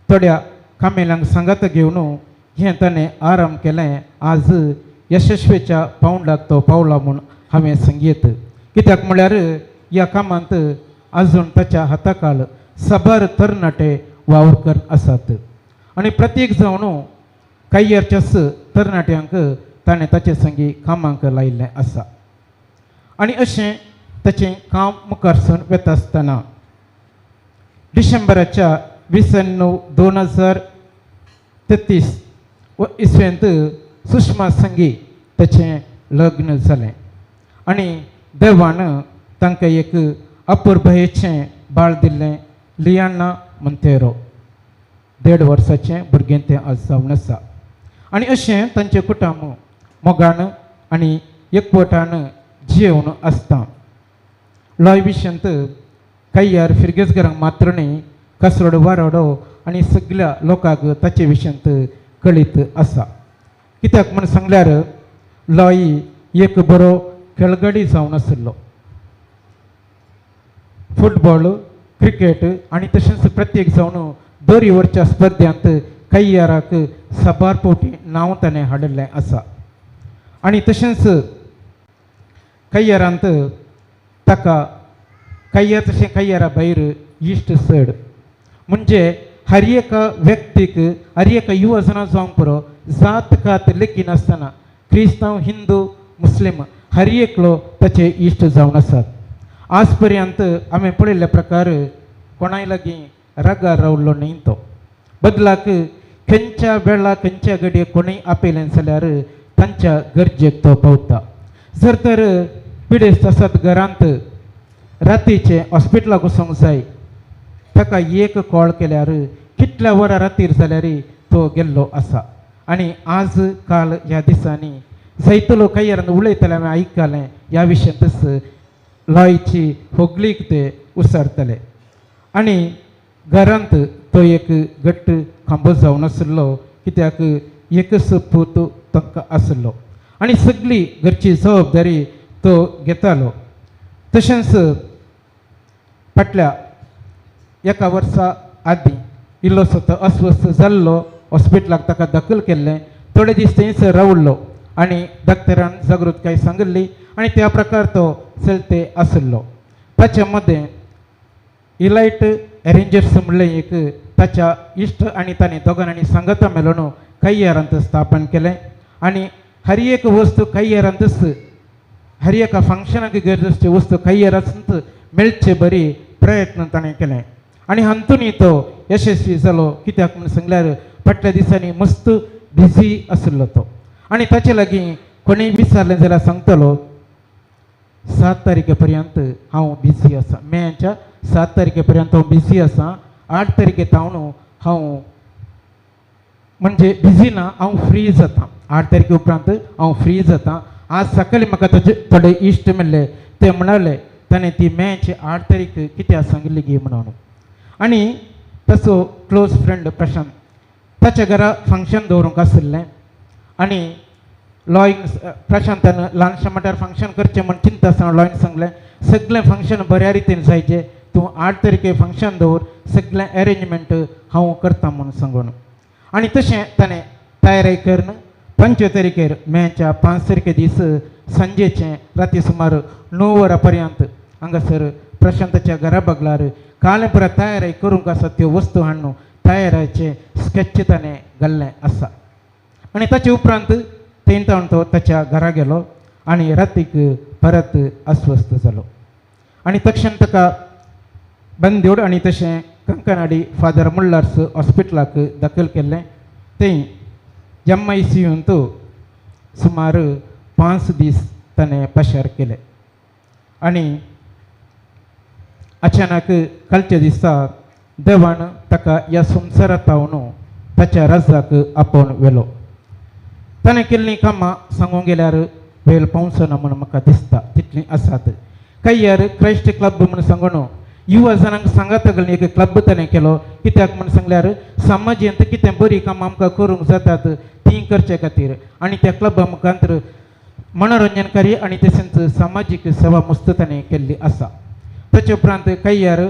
थोड्या कामेलांक सांगात घेवन हें ताणें आरंभ केलें. आज यशस्वेच्या पावंडाक तो पावला म्हूण हांवें सांगीत. कित्याक म्हळ्यार ह्या कामांत आजून ताच्या हाताखाल साबार तरणाटे वावरकर आसात आनी प्रत्येक जावन कय्यरच्याच तरणाट्यांक ताणें ताचे संगी कामांक लायिल्लें आसा. आनी अशें ताचें काम मुखारसून वता आसतना डिसेंबराच्या 20/9/2033 इस्वेंत सुषमा संगी ताचें लग्न जालें आनी देवान तांकां एक अपुर्भयेचें बाळ दिल्लें, लियाना मंतेरो. 1.5 वर्साचें भुरगें तें आज जावन आसा. आनी अशें तांचें कुटुंब मोगान आनी एकवटान जियेवन आसता. लॉय विशंत कय्यर फिर्गेजकारांक मात्र न्ही कासरोड वारोडो आनी सगळ्या लोकांक ताचे विशंत कळीत आसा. कित्याक म्हण सांगल्यार लॉय एक बरो खेळगडी जावन आसलो. फुटबॉल, क्रिकेट आनी तशेंच प्रत्येक जावन 2 ओव्हरच्या स्पर्धांत कय्यराक साबार फावटी नांव ताणें हाडिल्लें आसा. आनी तशेंच कय्यरांत ताका कय्यर तशें कय्यरा भायर इश्ट चड म्हणजे हर एका व्यक्तीक हर एका युवजना जावंक पुरो जात कात लेखी नासतना क्रिस्तांव, हिंदू, मुस्लीम हर एकलो ताचे इश्ट जावन आसात. आज पर्यंत आमी पळयल्ल्या प्रकार कोणाय लागीं रागार रावल्लो न्ही तो. बदलाक खंयच्या वेळा खंयच्या घडये कोणूय आपयलें जाल्यार तांच्या गरजेक तो पावता. जर तर पिडेस्त आसात घरांत रातीचे हॉस्पिटलाक वचोंक जाय ताका एक कॉल केल्यार कितल्या वरां रातीर जाल्यार तो गेल्लो आसा. आनी आज काल ह्या दिसांनी जायतलो कैयारान उलयतले हांवें आयकलें ह्या विशयांतच लॉयची होगलीक ते उसरतले आनी घरांत तो एक घट्ट खांबो जावन आशिल्लो कित्याक एकच पूत तांकां आशिल्लो आनी सगळी घरची जबाबदारी तो घेतालो तशेंच फाटल्या एका वर्सा आदीं इल्लोसो तो अस्वस्थ जाल्लो हॉस्पिटलाक ताका दाखल केल्लें थोडे दीस थंयसर रावल्लो आनी डॉक्टरान जागृताय सांगिल्ली आनी त्या प्रकार तो चलते आशिल्लो ताच्या मदें इलायट एरेंजर्स म्हणलें एक ताच्या इश्ट आनी ताणें दोगांनी सांगता मेळून कैयारांत स्थापन केलें आनी हर एक वस्तू कैयारांतच हर एका फंक्शनाक गरजेचे वस्तू कैयारांत मेळचे बरी प्रयत्न ताणें केले आनी हातूंय तो यशस्वी जालो कित्याक म्हूण सांगल्यार फाटल्या दिसांनी मस्त बिजी आशिल्लो तो आनी ताचे लागीं कोणीय विचारलें जाल्यार सांगतलो 7 तारखे पर्यंत हांव बिजी आसा मेच्या 7 तारखे पर्यंत हांव बिजी आसा 8 तारखे तावन हांव म्हणजे बिजी ना हांव फ्री जाता 8 तारखे उपरांत हांव फ्री जाता आज सकाळी म्हाका ताचे थोडे इश्ट मेळ्ळे ते म्हणाले ताणें ती मॅच 8 तारीख कित्याक सांगिल्ली गे म्हणून आनी ताचो क्लोज फ्रेंड प्रशांत ताच्या घरा फंक्शन दवरूंक आशिल्लें आनी लॉयन प्रशांतान ल्हानशें म्हटल्यार फंक्शन करचें म्हण चिंता आसतना लॉयन सांगलें सगळें फंक्शन बऱ्या रितीन जायचें तूं 8 तारखे फंक्शन दवर सगळें अरेंजमेंट हांव करता म्हणून सांगून आनी तशें ताणें तयारी करून 5 तारखेर मेच्या 5 तारखे दीस संजेचें राती सुमार 9 वरां पर्यंत हांगासर प्रशांताच्या घरा बगलार काले पुरा तयारी करूंक आसा त्यो वस्तू हाडून तयाराचें स्केच ताणें घाल्लें आसा आनी ताचे उपरांत तेन्ना तो ताच्या घरा गेलो आनी रातीक परत अस्वस्थ जालो आनी तक्षण ताका बंदूड आनी तशें कंकनाडी फादर मुल्लार्स हॉस्पिटलाक दाखल केल्लें थंय MICUंत सुमार 5 दीस ताणें पशार केले आनी अचानक कालच्या दिसा देवान ताका ह्या संवसारांत तावन ताच्या राजाक आपोवन व्हेलो ताणें केल्लीं कामां सांगूंक गेल्यार वेळ पावसना म्हूण म्हाका दिसता तितलीं आसात कैयार क्रायस्ट क्लब म्हूण सांगून युवा जाणांक सांगात घालून एक क्लब ताणें केलो कित्याक म्हूण सांगल्यार समाजांत कितें बरी कामां आमकां करूंक जातात ती करचे खातीर आनी त्या क्लबा मुखांतर मनोरंजनकारी आनी तशेंच सामाजीक सेवा मस्त ताणें केल्ली आसा ताचे उपरांत कैयार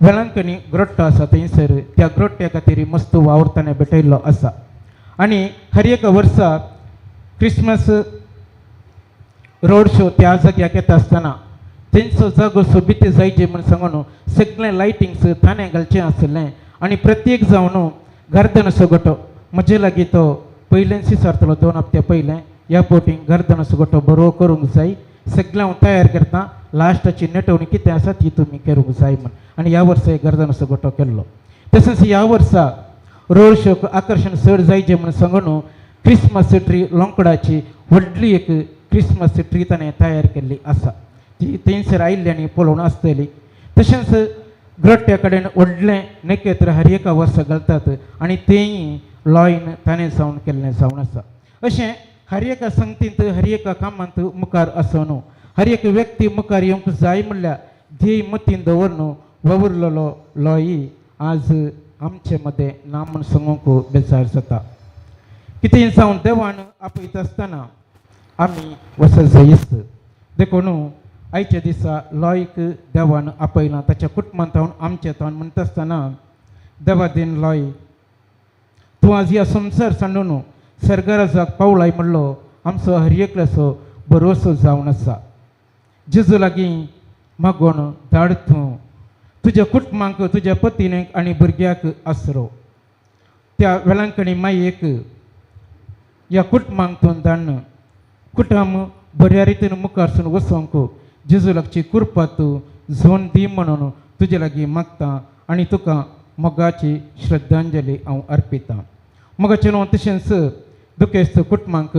वेळांकणी ग्रोट्टो आसा थंयसर त्या ग्रोट्ट्या खातीर मस्त वावर ताणें भेटयल्लो आसा आनी हर एक वर्सा क्रिसमस रोड शो त्या जाग्याक येता आसतना तेंचो जागो सोबीत जायचे म्हूण सांगून सगळें लायटिंग्स ताणें घालचें आसलें आनी प्रत्येक जावन गर्दन सोगोटो म्हजे लागीं तो पयलेंच सरतलो 2 हप्ते पयलें ह्या पोटींग गर्दन सोगोटो बरो करूंक जाय सगळें हांव तयार करता लास्टाची नटवणी कितें आसा ती तुमी करूंक जाय म्हूण आनी ह्या वर्सा गर्दन सोगोटो केल्लो तशेंच ह्या वर्सा रोड शोक आकर्शण चड जायचें म्हूण सांगून क्रिसमस ट्री लोंकडाची व्हडली एक क्रिसमस ट्री ताणें तयार केल्ली आसा ती थंयसर आयिल्ल्यांनी पळोवन आसतली तशेंच ग्रोट्ट्या कडेन व्हडलें नखेत्र हर एका वर्सा घालतात आनी तेंय लॉयन ताणें जावन केल्लें जावन आसा अशें हर एका संगतींत हर एका कामांत मुखार आसून हर एक व्यक्ती मुखार येवंक जाय म्हणल्यार ध्येय मतीन दवरून वावुरलेलो लॉय आज आमचे मदें ना म्हूण सांगूंक बेजार जाता कितें जावन देवान आपयता आसतना आमी वस जयस्त देखून आयच्या दिसा लॉयक देवान आपयलां ताच्या कुटुंबांत आमचे तोंड म्हणटा आसतना देवा दिन लॉय तूं आज ह्या संवसार सांडून सर्गराजाक पावलाय म्हणलो आमचो हर एकल्याचो भरोसो जावन आसा जेजू लागीं मागोन धाड तूं तुज्या कुटुंबांक तुज्या पत्नीक आनी भुरग्याक आसरो त्या वेळांकणी मायेक ह्या कुटुंबांक तूं धाडन कुटुंब बऱ्या रितीन मुखारसून वचोंक जेजू लागची कृपा तूं झोन दी म्हणून तुजे लागीं मागता आनी तुका मोगाची श्रद्धांजली हांव अर्पितां मोगाचें न्हू तशेंच दुखेस्त कुटुंबांक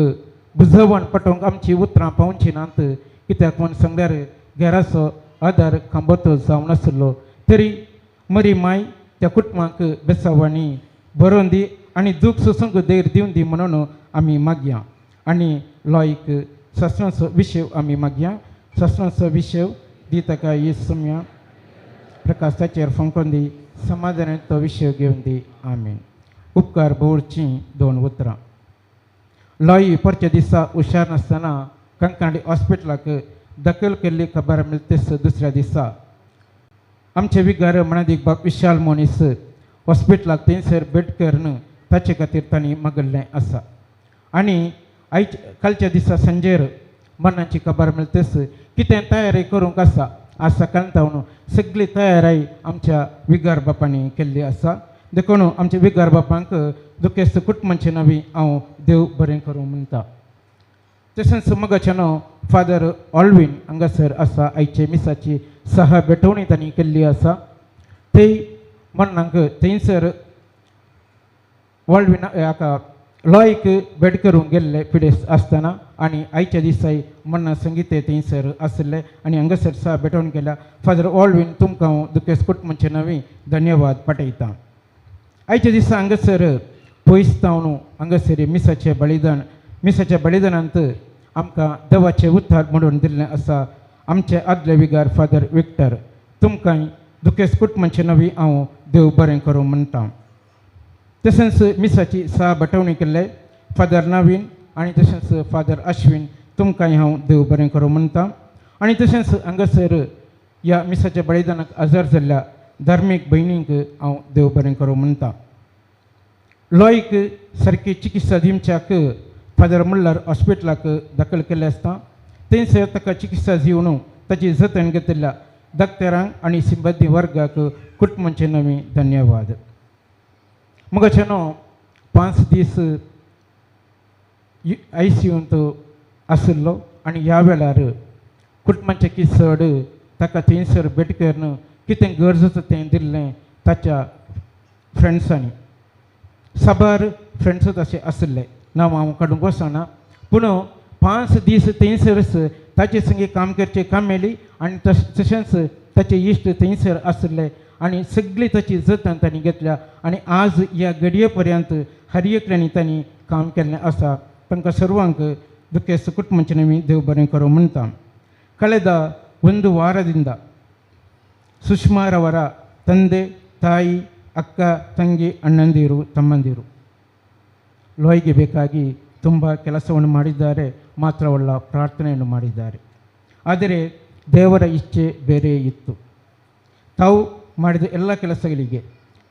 बुजवण पटोवंक आमची उतरां पावची नात कित्याक म्हूण सांगल्यार घराचो आदार खांबतो जावन आसलो तरी मरी माय त्या कुटुंबांक बेसावाणी बरोवन दी आनी दूख सोसूंक धैर्य दिवन दी म्हणून आमी मागया आणि लॉयक सस्त्रांचो विशय आमी मागया सस्त्रांचो विशय दी ताका येसुम्या प्रकाशाचेर फंकोन दी समाधानान तो विशय घेवन दी आमीन. उपकार बोरची 2 उतरां. लॉय परच्या दिसा हुशार नासतना कंकांडी हॉस्पिटलाक दखल केल्ली खबर मेळटस दुसऱ्या दिसा आमचे विगार मनादीक बाब विशाल मोनीस हॉस्पिटलाक थंयसर बेड करून ताचे खातीर तांणी मागल्लें आसा. आनी आयज कालच्या दिसा संजेर मरणाची खबर मेळटस कितें तयारी करूंक आसा आज सकाळतावन सगळी तयारी आमच्या विगार बापांनी केल्ली आसा. देखून आमच्या विगार बापांक दुखेस्त कुटुंबाचे नवी हांव देव बरें करूं म्हणटा. तशेंच मगाचें नांव फादर ऑल्विन हांगासर आसा. आयचे मिसाची 6 भेटवणी तांणी केल्ली आसा. ते मरणांक थंयसर ऑल्विन हाका लॉयक बेड करूंक गेल्ले पिडेस आसतना आनी आयच्या दिसाय मरणां संगीते थंयसर आसले आनी हांगासर 6 भेटवणी केल्या. फादर ऑल्विन तुमकां हांव दुखेस्त कुटुंबाचे नवी धन्यवाद पाठयतां. आयच्या दिसा हांगासर पयसतावन हांगासर मिसाच्या बलिदानांत आमकां देवाचें उद्धार म्हणून दिल्लें आसा. आमचे आदले विगार फादर विक्टर तुमकांय दुखेस्त कुटुंबाचे नवी हांव देव बरें करूं म्हणटा. तशेंच मिसाची 6 भेटवणी केल्ले फादर नवीन आनी तशेंच फादर अश्विन तुमकांय हांव देव बरें करूं म्हणटा. आनी तशेंच हांगासर ह्या मिसाच्या बलिदानाक हजर जाल्ल्या धार्मीक भयणींक हांव देव बरें करूं म्हणटा. लॉयक सारकी चिकित्सा दिवच्याक फादर मुल्लार हॉस्पिटलाक दाखल केल्ले आसता. थंयसर ताका चिकित्सा दिवन ताची जतन घेतिल्ल्या दोतोरांक आनी सिब्बंदी वर्गाक कुटुंबाचे नवी धन्यवाद. मगाचें न्हू 5 दीस ICUंत आशिल्लो आनी ह्या वेळार कुटुंबाचे किसड ताका थंयसर भेट करून कितें गरजेचें तें दिल्लें ताच्या फ्रेंड्सांनी. साबार फ्रेंड्स अशें आशिल्ले नांव हांव काडूंक वचना पूण 5 दीस थंयसरच ताचे संगी काम करचे काम मेळ्ळी आनी तशेंच ताचे इश्ट थंयसर आशिल्ले आनी सगळी ताची जतन तांणी घेतल्या आनी आज ह्या घडये पर्यंत हर एकल्यानी तांणी काम केल्लें आसा. तांकां सर्वांक दुखेस्त कुटुंबाचे नवी देव बरें करूं म्हणटा. ಕಳೆದ 1 ವಾರದಿಂದ ಸುಷ್ಮಾರವರ ತಂದೆ ತಾಯಿ ಅಕ್ಕ ತಂಗಿ ಅಣ್ಣಂದಿರು ತಮ್ಮಂದಿರು ಲೋಯ್ಗೆ ಬೇಕಾಗಿ ತುಂಬ ಕೆಲಸವನ್ನು ಮಾಡಿದ್ದಾರೆ, ಮಾತ್ರವಲ್ಲ ಪ್ರಾರ್ಥನೆಯನ್ನು ಮಾಡಿದ್ದಾರೆ. ಆದರೆ ದೇವರ ಇಚ್ಛೆ ಬೇರೆ ಇತ್ತು. ತಾವು ಮಾಡಿದ ಎಲ್ಲ ಕೆಲಸಗಳಿಗೆ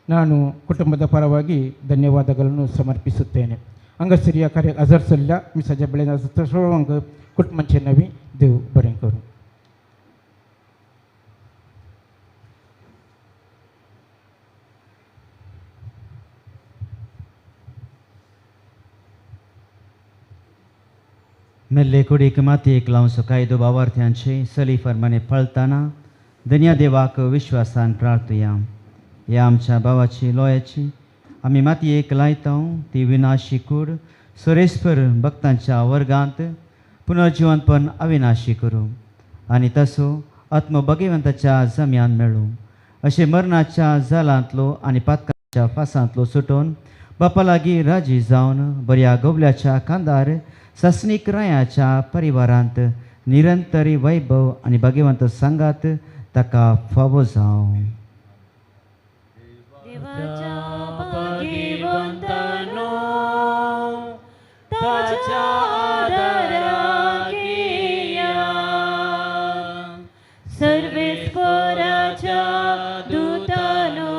ನಾನು ಕುಟುಂಬದ ಪರವಾಗಿ ಧನ್ಯವಾದಗಳನ್ನು ಸಮರ್ಪಿಸುತ್ತೇನೆ. ಅಂಗಸಿರಿಯ ಕಾರ್ಯ ಹಜರ್ಸಲ್ಲ ಮಿಸಜ ಬೆಳೆದ ಸರ್ವಾಂಗ ಕುಟುಂಬ ನವಿ ದೇವ್ ಬರೆಂ ಕರು. मेल्ले कुडीक मातयेक लावन कायदो बावार्थ्यांचे सली फर्माने पळताना धन्या देवाक विश्वासान प्रार्थुया. ह्या आमच्या भावाची लोयाची आमी मातयेक लायता ती विनाशी कूड सुरेस्पर भक्तांच्या वर्गांत पुनर्जिवंतपण अविनाशी करूं आनी तसो आत्म भगिवंताच्या जम्यान मेळूं. अशे मरणाच्या जालांतलो आनी पातकाच्या फासांतलो सुटोवन बापा लागीं राजी जावन बऱ्या गोबल्याच्या कांदार सस्नीक रायाच्या परिवारांत निरंतरी वैभव आनी भगिवंत सांगात ताका फावो जावं. सर्वेस्पराच्या दूतानो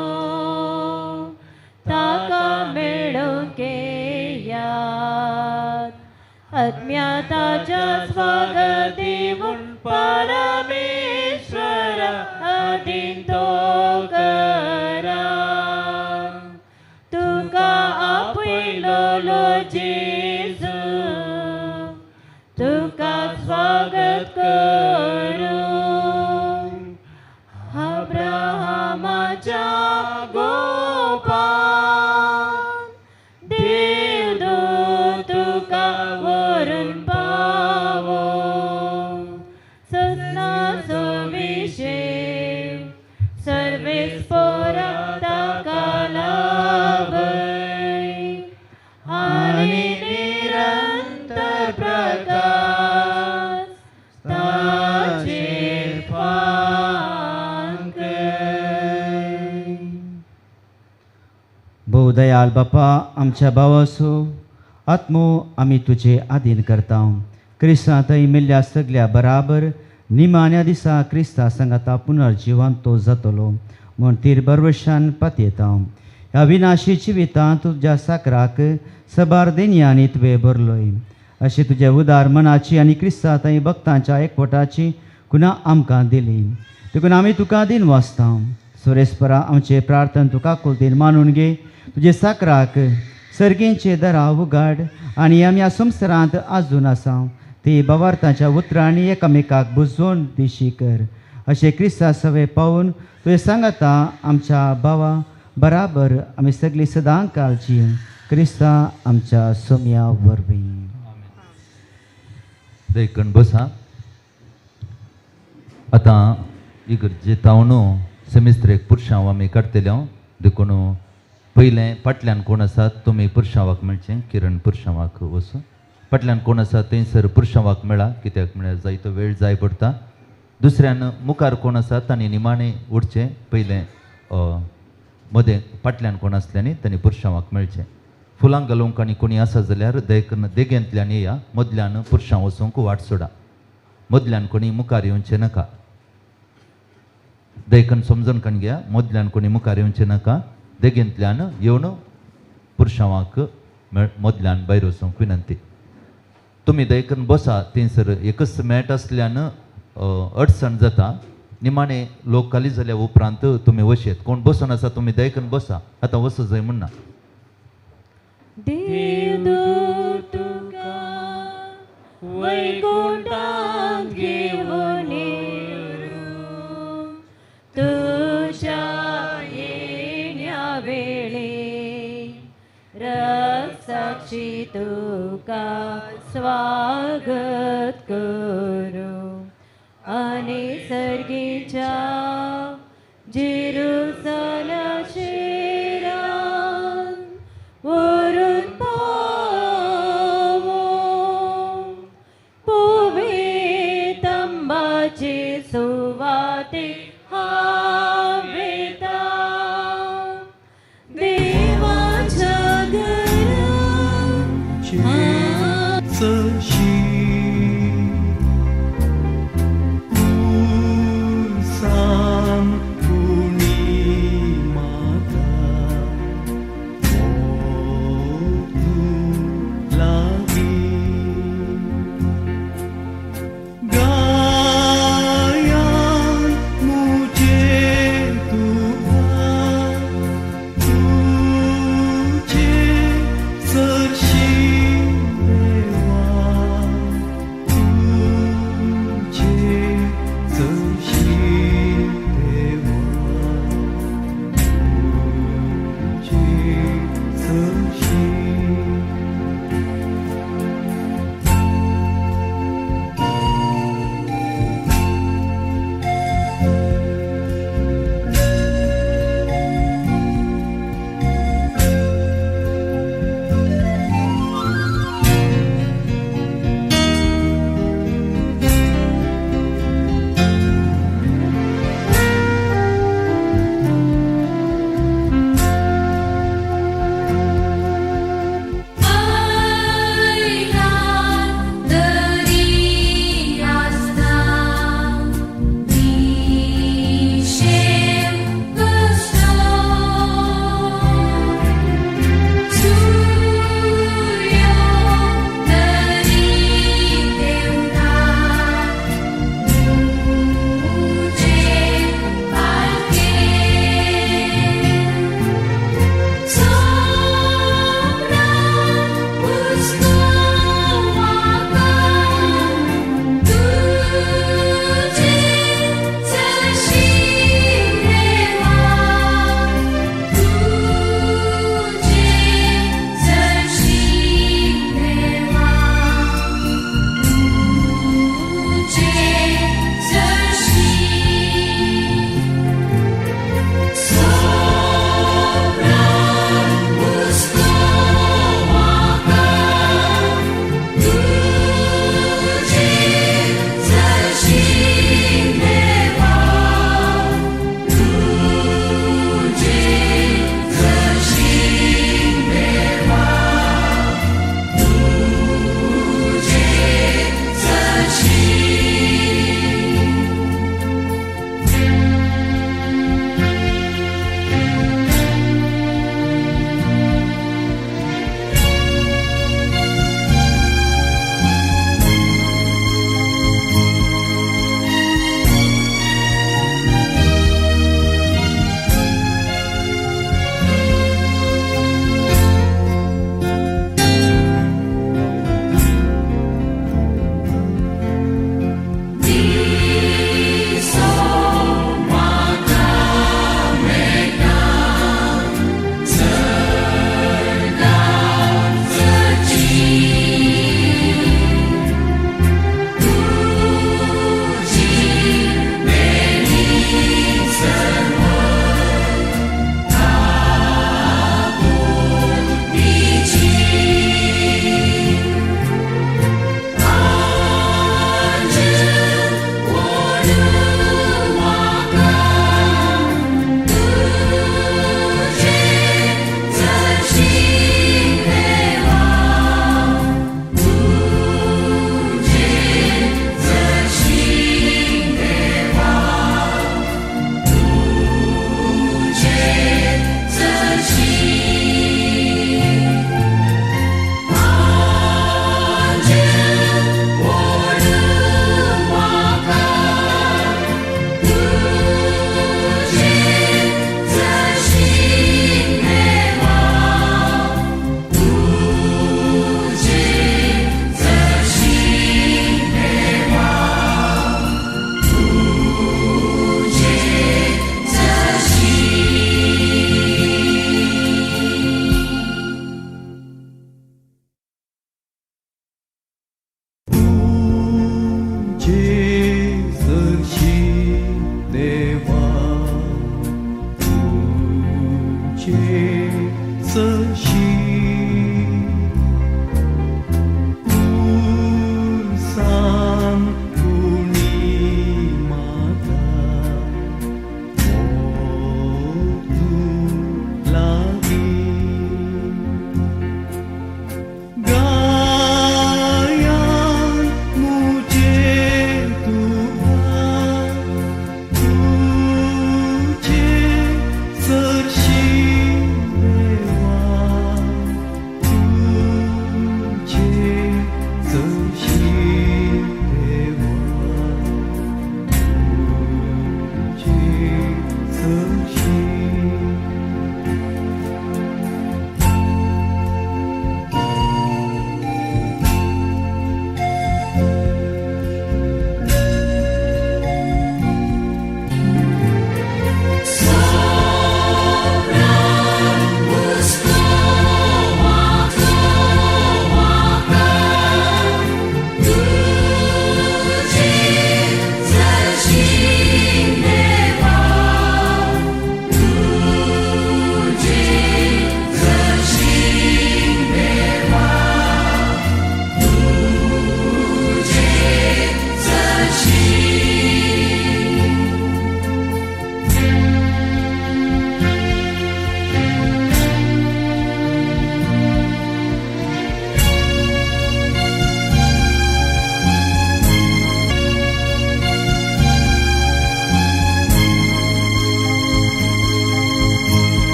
ताका मेळोंक येयात. अज्ञाताच्या स्वागत दिवून परमेश्वर आदीन तो करा. तुका आपयलो जेजू तुका स्वागत करू. अब्राहमाच्या गोपान देवदूत तुका वरून पावो. सस्नाचो विशेव सर्वेस्पराक ताका लाभय आनी निरंतर दयाल बापा आमच्या भावासो आत्मो आमी तुजे आधीन करता क्रिस्तांतय मिल्ल्या सगळ्या बराबर निमाण्या दिसा क्रिस्ता संगता पुनर्जिवन तो जातलो म्हूण तीर बरवशान पातयेता ह्या विनाशी जिवितांत तुज्या साकराक सबार देणयांनी तुवें भरलोय अशी तुज्या उदार मनाची आनी क्रिस्तांतय भक्तांच्या एकवटाची खुना आमकां दिली देखून आमी तुका दिन वाचता सुरेस्परा आमचे प्रार्थन तुका कुलतीन मानून घे तुजे साकराक सर्गींचे दरा उगाड आनी आमी ह्या संवसारांत आजून आसा ती बवार्थांच्या उतरांनी एकामेकाक बुजोवन दिशी कर अशें क्रिस्ता सवे पावून तुवें सांगता आमच्या भावा बराबर आमी सगळीं सदां कालची क्रिस्ता आमच्या सोम्या वरवीं देखून बसा आतां इगर्जेतावनो सेमिस्त्रेक पुरशांव आमी काडटले देखून पयलें फाटल्यान कोण आसात तुमी पुरशांवाक मेळचें किरण पुरशांवाक वचून फाटल्यान कोण आसा थंयसर पुरशांवाक मेळा कित्याक म्हळ्यार जायतो वेळ जाय पडटा दुसऱ्यान मुखार कोण आसात तांणी निमाणें उरचें पयलें मदें फाटल्यान कोण आसल्यानी तांणी पुरशांवाक मेळचें फुलांक घालूंक आनी कोणी आसा जाल्यार देगेंतल्यान येया मदल्यान पुरशां वचूंक वाट सोडा मदल्यान कोणी मुखार येवचें नाका देखून समजून काण घेया मदल्यान कोणी मुखार येवचें नाका देगेंतल्यान येवन पुरशांवाक मदल्यान भायर वचूंक विनंती तुमी देखून बसा थंयसर एकच मेळट आसल्यान अडचण जाता निमाणे लोक खाली जाल्या उपरांत तुमी वशेत कोण बसून आसा तुमी देखून बसा आतां वच जाय म्हणना देवदूत तुका वैकुंठांत घेवन येवं तुज्या येण्या वेळी रक्षाची तुका स्वागत करूं आनी सर्गीच्या जेरुसलेम वरून पावों पवित्र तंबाचे सुवाते हावेता देवाच्या घरांत सशी उसाम कुणी माता तू लागी गाया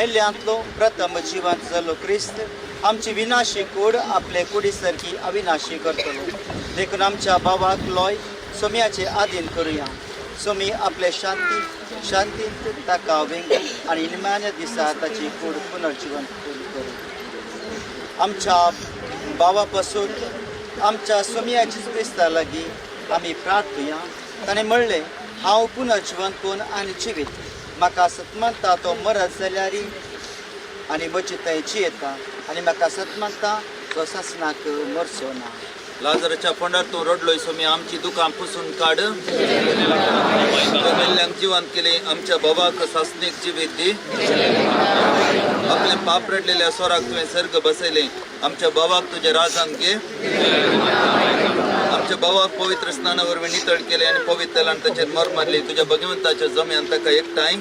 मेल्ल्यांतलो प्रथम जिवंत जालो क्रिस्त आमची विनाशी कूड आपले कुडीसारकी अविनाशी करतलो. देखून आमच्या भावाक लोय सोम्याचे आधीन करुया. सोमी आपले शांतींत ताका वेंगून आनी निमाण्या दिसा ताची कूड पुनर्जिवंत करू. आमच्या भावा पासून आमच्या सोम्याची क्रिस्ता लागीं आमी प्रार्थुया. ताणें म्हणलें, हांव पुनर्जिवंत कोण आनी जिवीत. म्हाका सतमंता तो मरत जाल्यार आनी म्हजी थंय जियेता आनी म्हाका सतमंता तो सासनाक मरचो ना. लाजराच्या फोंडार तूं रडलोय सोमी आमची दुकां पुसून काड. मेल्ल्यांक जिवंत केले आमच्या बाबाक सासणेक जिवीत दी. आपले पाप रडलेल्या स्वराक तुवें सर्ग बसयले आमच्या बाबाक तुझे राजांत घे. आमच्या बाबाक पवित्र स्नाना वरवीं नितळ केले आनी पवित्र तेलान ताचेर मोर मारली. तुझ्या भगवंताच्या जम्यान ताका एकठांय.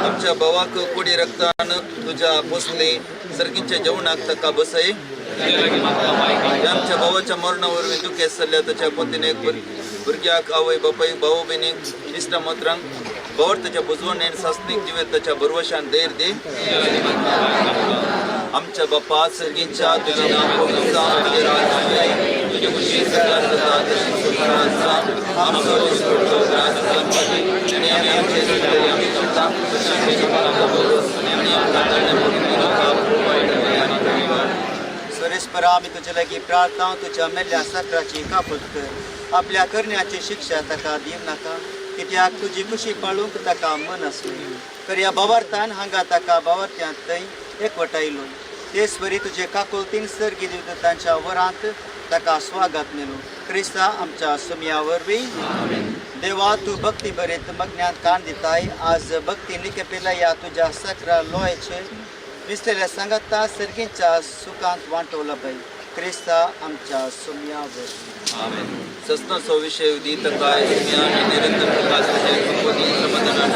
आमच्या बाबाक कोडी रक्तान तुझ्या पोसले सर्गीच्या जेवणाक ताका बसय. आमच्या भावाच्या मरणा वरवीं दुखेस जाल्ल्या ताच्या पतीने भुरग्याक आवय बापायक भाऊ भयणीक इश्ट मित्रांक भावर ताच्या बुजवणेन सासणीक जिवेत ताच्या भरवशान धैर्य दे. आमच्या बापा सर्गींच्या तुझे नाम पवित्र जावं, तुझे राज्य येय, तुझी खुशी सगळ्यात जाता तशी सुखारात जा. आमचो दिसपडटो त्रास जावपाची आनी आमी आमचे सुटलेली आमी करता आनी आमकां ताणें लोकांक वायट आनी परिवार. सुरेशपरा आमी तुजे लागीं प्रार्थना तुज्या मेल्ल्या साकराची कापत कर. आपल्या करण्याची शिक्षा ताका दिव नाका, कित्याक तुजी खुशी पाळूंक ताका मन आसलें. खऱ्या भावार्थान हांगा ताका भावार्थ्यांत थंय एकवटायलो. तेसवरी तुजे काकुलतीन सर्गी दिवतांच्या वरांत ताका स्वागत मेलो. क्रिस्ता आमच्या सोम्या वरवीं. देवा तूं भक्ती बरेत मग्न्यान कान दिताय. आज भक्ती निकेपेला या तुज्या साकरा लोयचे विसलेल्या सांगाता सर्गींच्या सुखांत वांटवला पळय. क्रिस्ता आमच्या सोम्या वरवीं. आमेन. सस्नाचो विषय दी तकाय सोम्या आनी निरंतर प्रकाश तुजे कृपदी समाधानान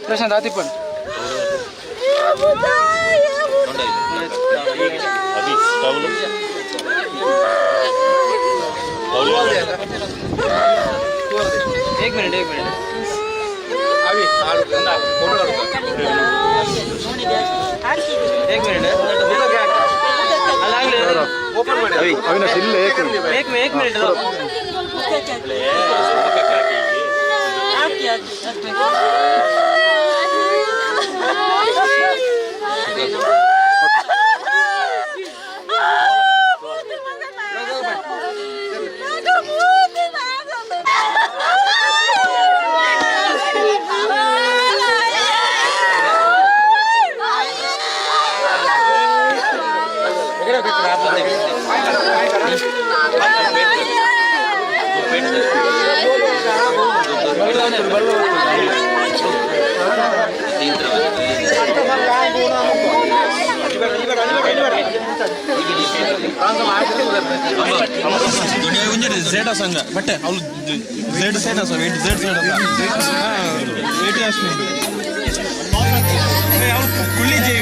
प्रशांत आती पण एक मिनिट एक मिनिट झेड आसा हांगा बट झेड सायड आसा वेट झेड सायड आसा वेट आसा कुल्ली जे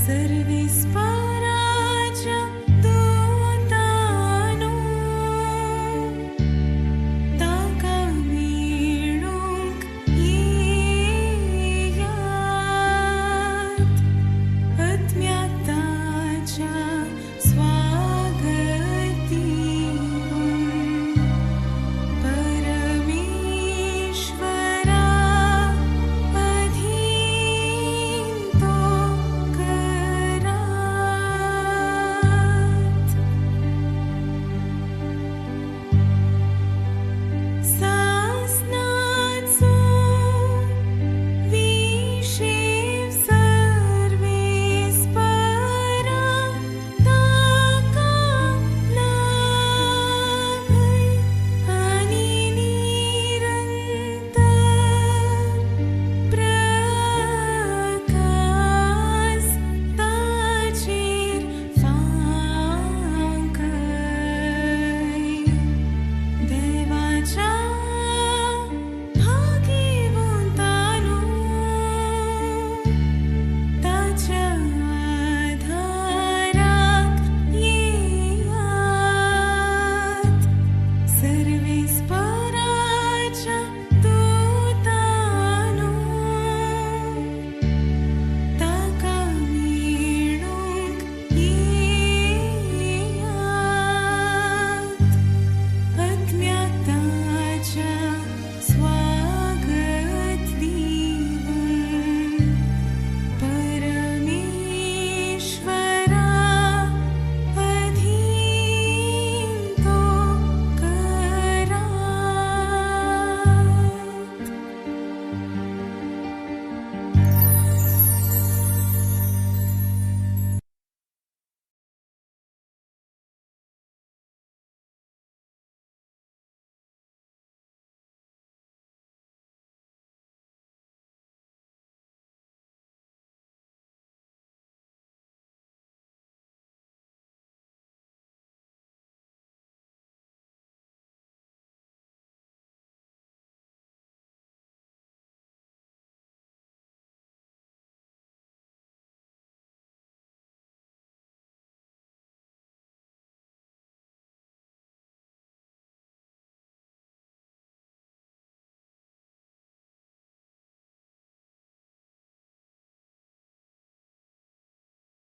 सर्विस